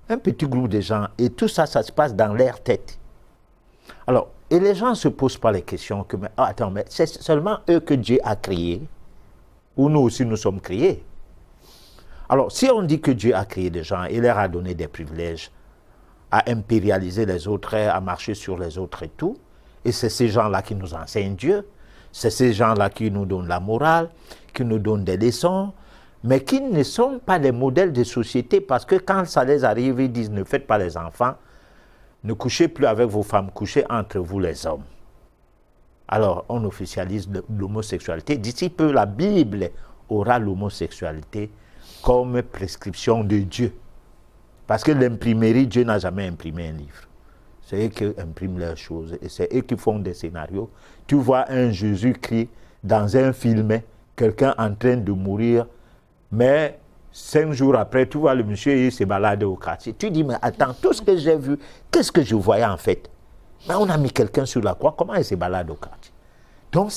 Un petit groupe de gens, et tout ça, ça se passe dans leur tête. Alors, et les gens ne se posent pas les questions que, mais, attends, mais c'est seulement eux que Dieu a créés, ou nous aussi nous sommes créés. Alors, si on dit que Dieu a créé des gens et leur a donné des privilèges, à impérialiser les autres, à marcher sur les autres et tout, et c'est ces gens-là qui nous enseignent Dieu, c'est ces gens-là qui nous donnent la morale, qui nous donnent des leçons, mais qui ne sont pas des modèles de société, parce que quand ça les arrive, ils disent ne faites pas les enfants, ne couchez plus avec vos femmes, couchez entre vous les hommes. Alors on officialise l'homosexualité. D'ici peu, la Bible aura l'homosexualité comme prescription de Dieu. Parce que l'imprimerie, Dieu n'a jamais imprimé un livre. C'est eux qui impriment leurs choses et c'est eux qui font des scénarios. Tu vois un Jésus-Christ dans un film, quelqu'un en train de mourir, mais 5 jours après, tu vois le monsieur, il se balade au quartier. Tu dis, mais attends, tout ce que j'ai vu, qu'est-ce que je voyais en fait? Mais on a mis quelqu'un sur la croix, comment il se balade au quartier? Donc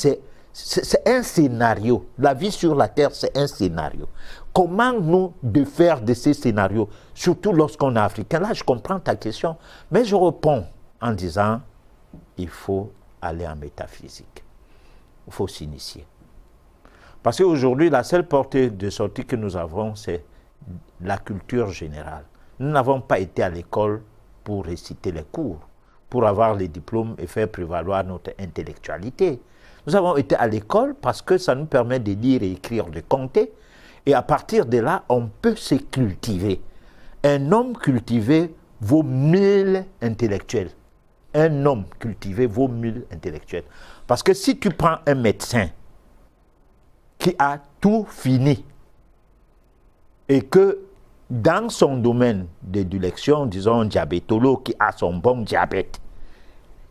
C'est un scénario. La vie sur la Terre, c'est un scénario. Comment nous de faire de ces scénarios, surtout lorsqu'on est africain? Là, je comprends ta question, mais je réponds en disant, il faut aller en métaphysique. Il faut s'initier. Parce qu'aujourd'hui, la seule portée de sortie que nous avons, c'est la culture générale. Nous n'avons pas été à l'école pour réciter les cours, pour avoir les diplômes et faire prévaloir notre intellectualité. Nous avons été à l'école parce que ça nous permet de lire et écrire, de compter. Et à partir de là, on peut se cultiver. Un homme cultivé vaut 1000 intellectuels. Un homme cultivé vaut 1000 intellectuels. Parce que si tu prends un médecin qui a tout fini et que dans son domaine de dilection, disons un diabétologue qui a son bon diabète,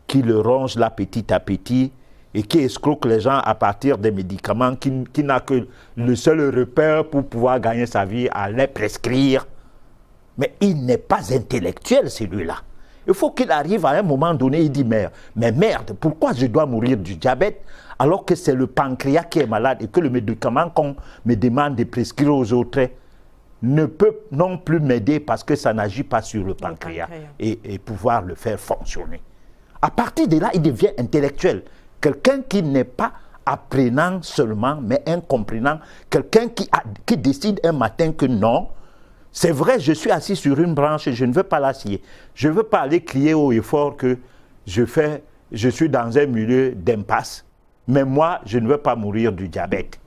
qui le ronge là petit à petit et qui escroque les gens à partir des médicaments, qui n'a que le seul repère pour pouvoir gagner sa vie à les prescrire, mais il n'est pas intellectuel celui-là. Il faut qu'il arrive à un moment donné, il dit mais merde, pourquoi je dois mourir du diabète alors que c'est le pancréas qui est malade et que le médicament qu'on me demande de prescrire aux autres ne peut non plus m'aider parce que ça n'agit pas sur le pancréas et pouvoir le faire fonctionner. À partir de là, il devient intellectuel. Quelqu'un qui n'est pas apprenant seulement, mais incomprenant. Quelqu'un qui décide un matin que non, c'est vrai, je suis assis sur une branche et je ne veux pas la scier. Je ne veux pas aller crier haut et fort que je suis dans un milieu d'impasse, mais moi, je ne veux pas mourir du diabète.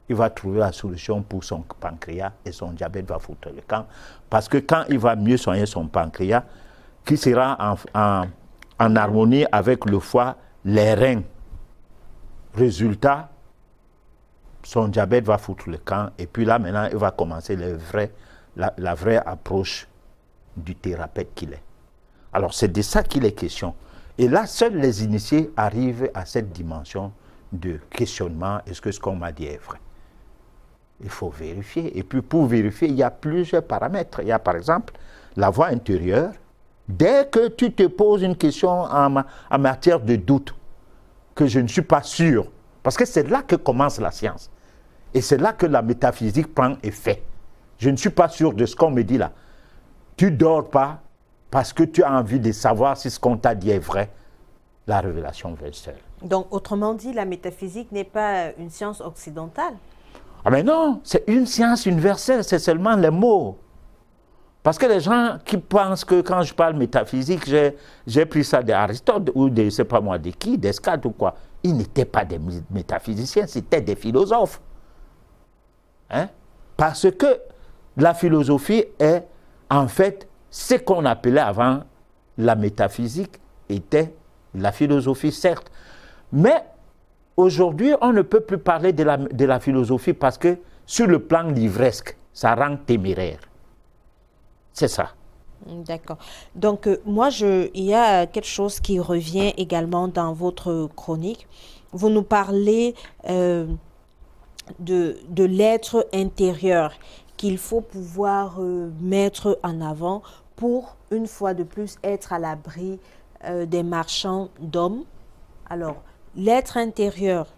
Il va trouver la solution pour son pancréas et son diabète va foutre le camp. Parce que quand il va mieux soigner son pancréas, qui sera en harmonie avec le foie, les reins. Résultat, son diabète va foutre le camp et puis là maintenant il va commencer la vraie approche du thérapeute qu'il est. Alors c'est de ça qu'il est question. Et là, seuls les initiés arrivent à cette dimension de questionnement, est-ce que ce qu'on m'a dit est vrai? Il faut vérifier. Et puis pour vérifier, il y a plusieurs paramètres. Il y a par exemple la voix intérieure. Dès que tu te poses une question en matière de doute, que je ne suis pas sûr, parce que c'est là que commence la science. Et c'est là que la métaphysique prend effet. Je ne suis pas sûr de ce qu'on me dit là. Tu ne dors pas parce que tu as envie de savoir si ce qu'on t'a dit est vrai. La révélation vient seule. Donc, autrement dit, la métaphysique n'est pas une science occidentale. Ah mais non, c'est une science universelle, c'est seulement les mots. Parce que les gens qui pensent que quand je parle métaphysique, j'ai pris ça d'Aristote ou de, je ne sais pas moi, de qui, Descartes ou quoi. Ils n'étaient pas des métaphysiciens, c'était des philosophes. Hein? Parce que la philosophie est, en fait, ce qu'on appelait avant la métaphysique était la philosophie, certes. Mais aujourd'hui, on ne peut plus parler de la philosophie parce que sur le plan livresque, ça rend téméraire. C'est ça. D'accord. Donc, il y a quelque chose qui revient également dans votre chronique. Vous nous parlez de l'être intérieur qu'il faut pouvoir mettre en avant pour, une fois de plus, être à l'abri des marchands d'hommes. Alors, l'être intérieur,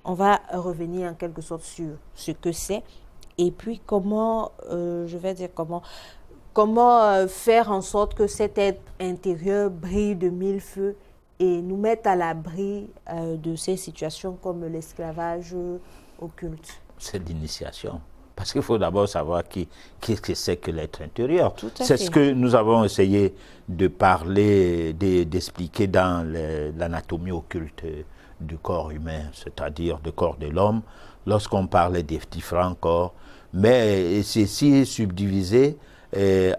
on va revenir en quelque sorte sur ce que c'est et puis comment faire en sorte que cet être intérieur brille de mille feux et nous mette à l'abri de ces situations comme l'esclavage occulte. C'est l'initiation. Parce qu'il faut d'abord savoir qu'est-ce que c'est que l'être intérieur. C'est ce que nous avons essayé de parler, d'expliquer dans l'anatomie occulte du corps humain, c'est-à-dire du corps de l'homme, lorsqu'on parlait des différents corps. Mais ceci est subdivisé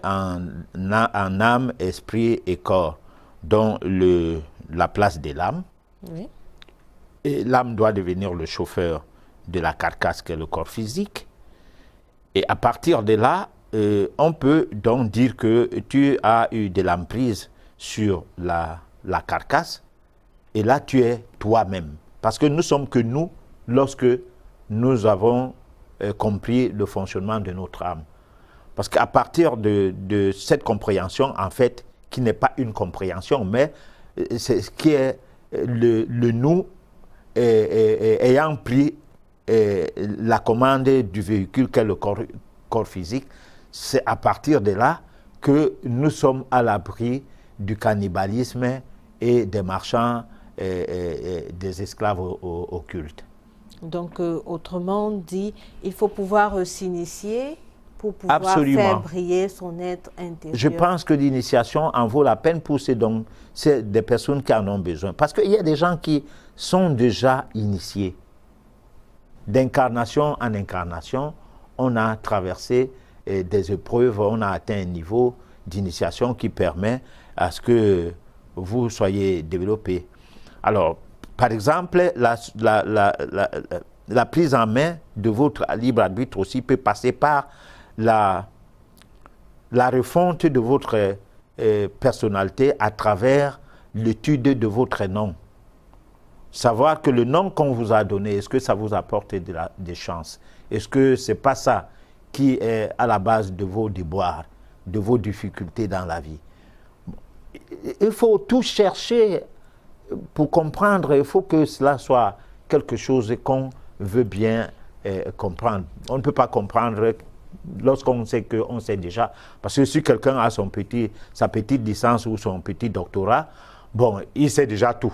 en âme, esprit et corps, dont la place de l'âme. Oui. Et l'âme doit devenir le chauffeur de la carcasse qui est le corps physique. Et à partir de là, on peut donc dire que tu as eu de l'emprise sur la carcasse, et là tu es toi-même. Parce que nous sommes que nous lorsque nous avons compris le fonctionnement de notre âme. Parce qu'à partir de cette compréhension, en fait, qui n'est pas une compréhension, mais c'est ce qui est le nous ayant pris la commande du véhicule qu'est le corps physique, c'est à partir de là que nous sommes à l'abri du cannibalisme et des marchands des esclaves occultes. Donc, autrement dit, il faut pouvoir s'initier pour pouvoir Absolument. faire briller son être intérieur. Je pense que l'initiation en vaut la peine pour c'est des personnes qui en ont besoin. Parce qu'il y a des gens qui sont déjà initiés. D'incarnation en incarnation, on a traversé des épreuves, on a atteint un niveau d'initiation qui permet à ce que vous soyez développé. Alors, par exemple, la prise en main de votre libre arbitre aussi peut passer par la refonte de votre personnalité à travers l'étude de votre nom. Savoir que le nom qu'on vous a donné, est-ce que ça vous apporte des chances? Est-ce que ce n'est pas ça qui est à la base de vos déboires, de vos difficultés dans la vie? Il faut tout chercher pour comprendre. Il faut que cela soit quelque chose qu'on veut bien comprendre. On ne peut pas comprendre lorsqu'on sait qu'on sait déjà. Parce que si quelqu'un a sa petite licence ou son petit doctorat, bon, il sait déjà tout.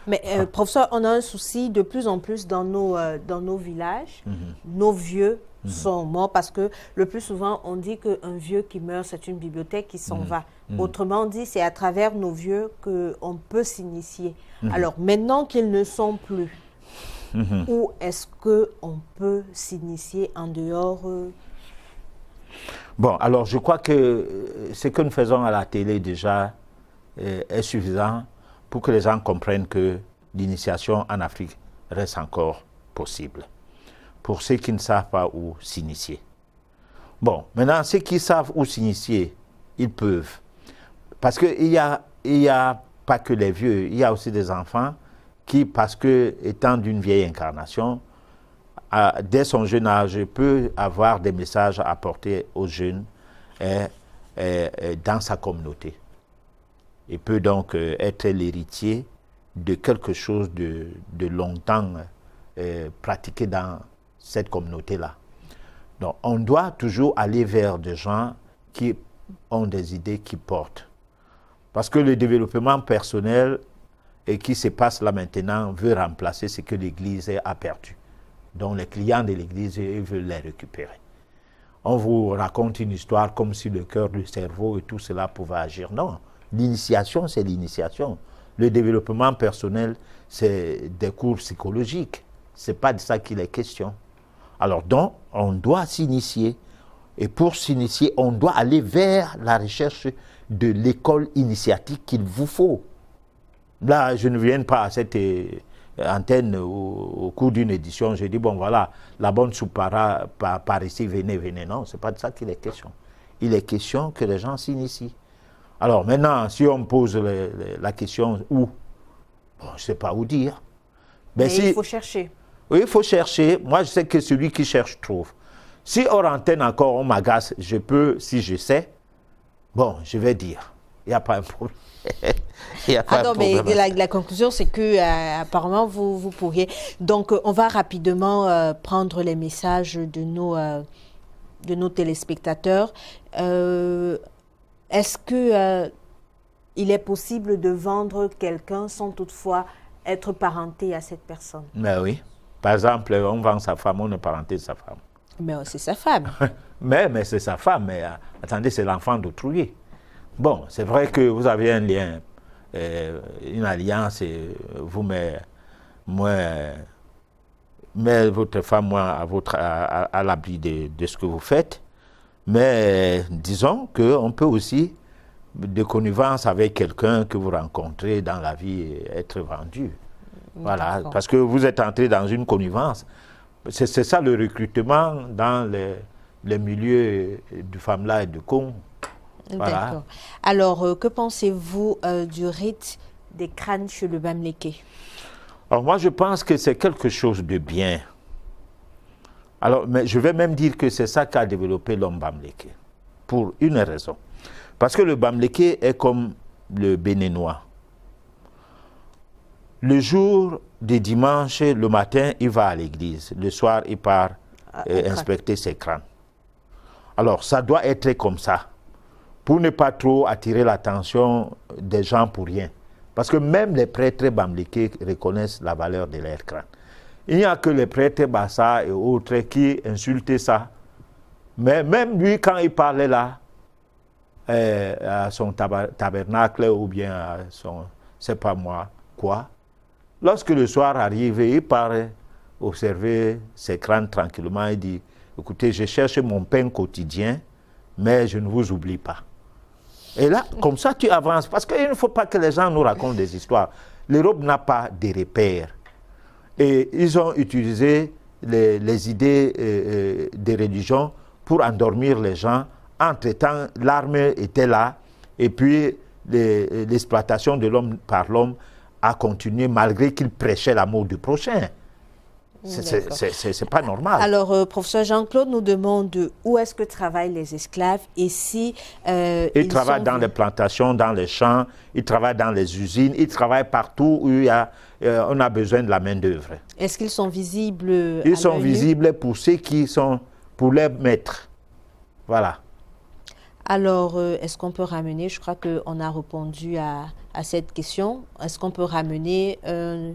Mais professeur, on a un souci de plus en plus dans nos villages. Nos vieux sont morts parce que le plus souvent, on dit qu'un vieux qui meurt, c'est une bibliothèque qui s'en va. Autrement dit, c'est à travers nos vieux qu'on peut s'initier. Alors, maintenant qu'ils ne sont plus, où est-ce qu'on peut s'initier en dehors Bon, alors je crois que ce que nous faisons à la télé déjà est suffisant pour que les gens comprennent que l'initiation en Afrique reste encore possible. Pour ceux qui ne savent pas où s'initier. Bon, maintenant, ceux qui savent où s'initier, ils peuvent. Parce qu'il y a pas que les vieux, il y a aussi des enfants qui, parce que étant d'une vieille incarnation, dès son jeune âge, peut avoir des messages à apporter aux jeunes dans sa communauté. Il peut donc être l'héritier de quelque chose de longtemps pratiqué dans cette communauté-là. Donc, on doit toujours aller vers des gens qui ont des idées qui portent. Parce que le développement personnel et qui se passe là maintenant veut remplacer ce que l'Église a perdu. Donc, les clients de l'Église, ils veulent les récupérer. On vous raconte une histoire comme si le cœur, le cerveau et tout cela pouvait agir. Non. L'initiation, c'est l'initiation. Le développement personnel, c'est des cours psychologiques. Ce n'est pas de ça qu'il est question. Alors donc, on doit s'initier. Et pour s'initier, on doit aller vers la recherche de l'école initiatique qu'il vous faut. Là, je ne viens pas à cette antenne au cours d'une édition. Je dis, bon voilà, la bonne soupe par ici, venez. Non, ce n'est pas de ça qu'il est question. Il est question que les gens s'initient. Alors maintenant, si on me pose la question où, bon, je ne sais pas où dire. Mais il faut chercher. Oui, il faut chercher. Moi, je sais que celui qui cherche trouve. Si hors antenne encore on m'agace, je peux, si je sais, bon, je vais dire. Il n'y a pas un problème. Mais la conclusion, c'est que apparemment, vous pourriez. Donc, on va rapidement prendre les messages de nos téléspectateurs. Est-ce que il est possible de vendre quelqu'un sans toutefois être parenté à cette personne? Mais oui. Par exemple, on vend sa femme, on est parenté de sa femme. Mais c'est sa femme. mais c'est sa femme. Mais attendez, c'est l'enfant d'autrui. Bon, c'est vrai que vous avez un lien, une alliance, et vous mettez votre femme à l'abri de ce que vous faites. Mais disons qu'on peut aussi, de connivence avec quelqu'un que vous rencontrez dans la vie, être vendu. Voilà, parce que vous êtes entré dans une connivence. C'est ça le recrutement dans les milieux du FAMLA et du CON. Voilà. D'accord. Alors, que pensez-vous du rite des crânes chez le Bamileke? Alors moi, je pense que c'est quelque chose de bien. Alors, mais je vais même dire que c'est ça qu'a développé l'homme Bamileke, pour une raison. Parce que le Bamileke est comme le Béninois. Le jour du dimanche, le matin, il va à l'église. Le soir, il part inspecter ses crânes. Alors, ça doit être comme ça, pour ne pas trop attirer l'attention des gens pour rien. Parce que même les prêtres bamliqués reconnaissent la valeur de leur crâne. Il n'y a que les prêtres Bassa et autres qui insultaient ça. Mais même lui, quand il parlait là, à son tabernacle ou bien à son, c'est pas moi, quoi. Lorsque le soir arrive, il part observer ses crânes tranquillement. Il dit, écoutez, je cherche mon pain quotidien, mais je ne vous oublie pas. Et là, comme ça, tu avances. Parce qu'il ne faut pas que les gens nous racontent des histoires. L'Europe n'a pas de repères. Et ils ont utilisé les idées des religions pour endormir les gens. Entre-temps, l'armée était là. Et puis, l'exploitation de l'homme par l'homme a continué malgré qu'il prêchait l'amour du prochain. C'est pas normal. Alors, professeur Jean-Claude nous demande où est-ce que travaillent les esclaves et si... ils travaillent dans les plantations, dans les champs, ils travaillent dans les usines, ils travaillent partout où on a besoin de la main-d'œuvre. Est-ce qu'ils sont visibles? Ils sont visibles pour ceux qui sont... pour les maîtres. Voilà. Alors, est-ce qu'on peut ramener, je crois qu'on a répondu à cette question, est-ce qu'on peut ramener un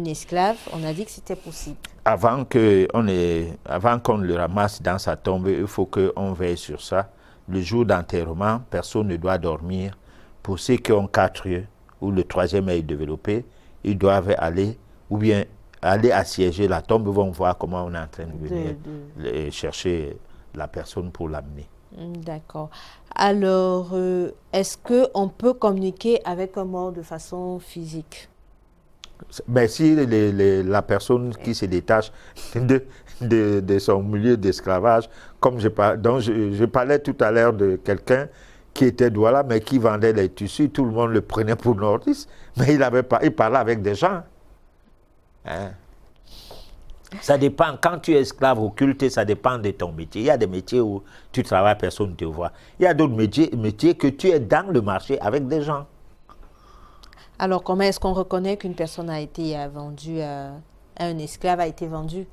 esclave? On a dit que c'était possible. Avant qu'on le ramasse dans sa tombe, il faut qu'on veille sur ça. Le jour d'enterrement, personne ne doit dormir. Pour ceux qui ont 4 yeux, ou le 3e est développé, ils doivent aller, ou bien aller assiéger la tombe. Ils vont voir comment on est en train de venir chercher la personne pour l'amener. D'accord. Alors, est-ce qu'on peut communiquer avec un mort de façon physique? Mais si la personne qui se détache de son milieu d'esclavage, comme je parlais tout à l'heure de quelqu'un qui était douala, mais qui vendait les tissus, tout le monde le prenait pour nordiste, mais il parlait avec des gens. Hein? Ça dépend, quand tu es esclave occulte, ça dépend de ton métier. Il y a des métiers où tu travailles, personne ne te voit. Il y a d'autres métiers que tu es dans le marché avec des gens. Alors, comment est-ce qu'on reconnaît qu'une personne a été vendue, un esclave a été vendu?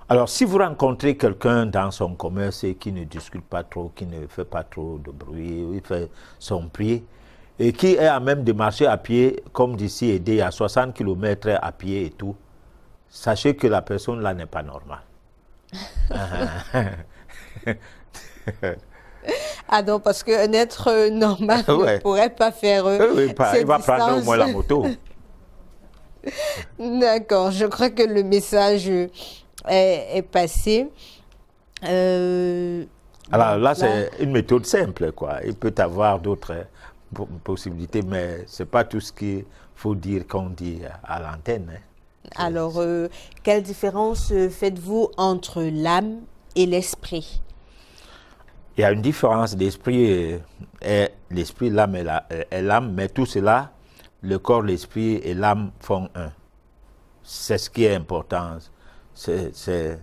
Alors, si vous rencontrez quelqu'un dans son commerce et qui ne discute pas trop, qui ne fait pas trop de bruit, il fait son prix, et qui est à même de marcher à pied, comme d'ici Edé, à 60 km à pied et tout, sachez que la personne là n'est pas normale. Ah non, parce qu'un être normal ne pourrait pas faire il va prendre au moins la moto. D'accord, je crois que le message est passé. Alors là, c'est une méthode simple, quoi. Il peut y avoir d'autres possibilités, mais ce n'est pas tout ce qu'il faut dire qu'on dit à l'antenne. Hein. Alors, quelle différence faites-vous entre l'âme et l'esprit? Il y a une différence d'esprit et l'esprit, l'âme et l'âme, mais tout cela, le corps, l'esprit et l'âme font un. C'est ce qui est important. C'est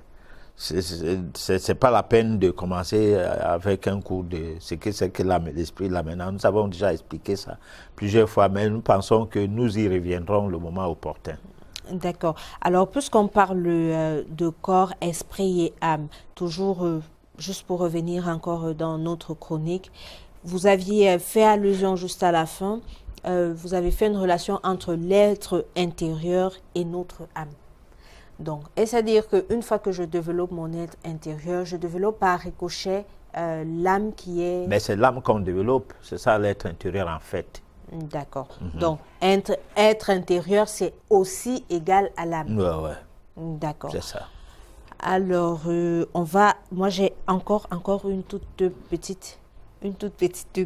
pas la peine de commencer avec un cours de ce que c'est que l'âme et l'esprit là maintenant. Nous avons déjà expliqué ça plusieurs fois, mais nous pensons que nous y reviendrons le moment opportun. D'accord. Alors, puisqu'on parle de corps, esprit et âme, toujours, juste pour revenir encore dans notre chronique, vous aviez fait allusion juste à la fin, vous avez fait une relation entre l'être intérieur et notre âme. Donc, c'est-à-dire qu'une fois que je développe mon être intérieur, je développe par ricochet l'âme qui est... Mais c'est l'âme qu'on développe, c'est ça l'être intérieur en fait. D'accord. Donc, être intérieur, c'est aussi égal à l'âme. Ouais. D'accord. C'est ça. Alors, moi j'ai encore une toute petite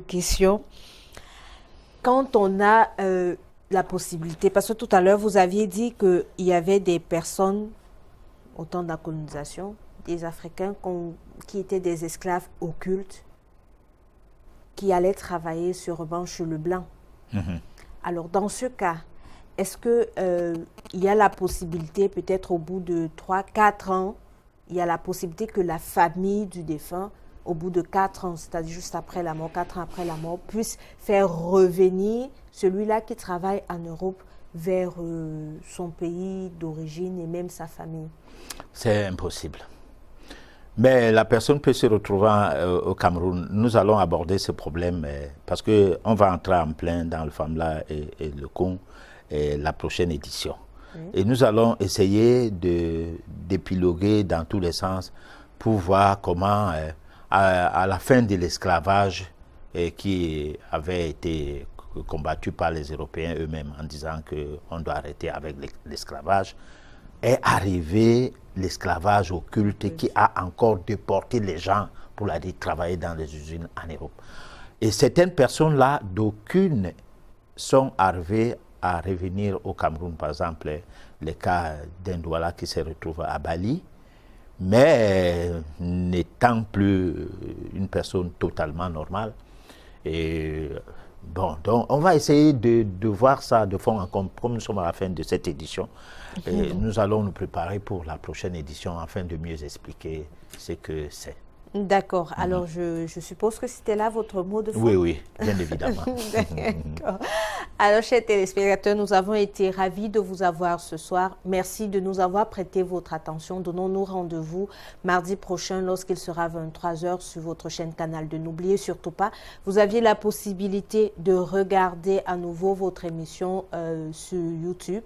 question. Quand on a la possibilité, parce que tout à l'heure vous aviez dit qu'il y avait des personnes au temps de la colonisation, des Africains qui étaient des esclaves occultes, qui allaient travailler sûrement chez le blanc. Alors, dans ce cas, est-ce qu'il y a la possibilité, peut-être au bout de 3-4 ans, il y a la possibilité que la famille du défunt, au bout de 4 ans, c'est-à-dire juste après la mort, 4 ans après la mort, puisse faire revenir celui-là qui travaille en Europe vers son pays d'origine et même sa famille? C'est impossible. Mais la personne peut se retrouver au Cameroun. Nous allons aborder ce problème parce qu'on va entrer en plein dans le FAMLA et le CON et la prochaine édition. Oui. Et nous allons essayer d'épiloguer dans tous les sens pour voir comment, à la fin de l'esclavage qui avait été combattu par les Européens eux-mêmes en disant qu'on doit arrêter avec l'esclavage, est arrivé l'esclavage occulte qui a encore déporté les gens pour aller travailler dans les usines en Europe. Et certaines personnes-là, d'aucunes sont arrivées à revenir au Cameroun. Par exemple, le cas d'un Douala qui se retrouve à Bali, mais n'étant plus une personne totalement normale. Et bon, donc on va essayer de voir ça de fond en comble. Comme nous sommes à la fin de cette édition, et nous allons nous préparer pour la prochaine édition afin de mieux expliquer ce que c'est. D'accord. Alors, je suppose que c'était là votre mot de fin? Oui, oui, bien évidemment. D'accord. Alors, chers téléspectateurs, nous avons été ravis de vous avoir ce soir. Merci de nous avoir prêté votre attention. Donnons-nous rendez-vous mardi prochain lorsqu'il sera 23h sur votre chaîne Canal 2. N'oubliez surtout pas, vous aviez la possibilité de regarder à nouveau votre émission sur YouTube.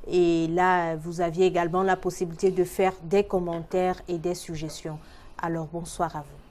Et là, vous aviez également la possibilité de faire des commentaires et des suggestions. Alors, bonsoir à vous.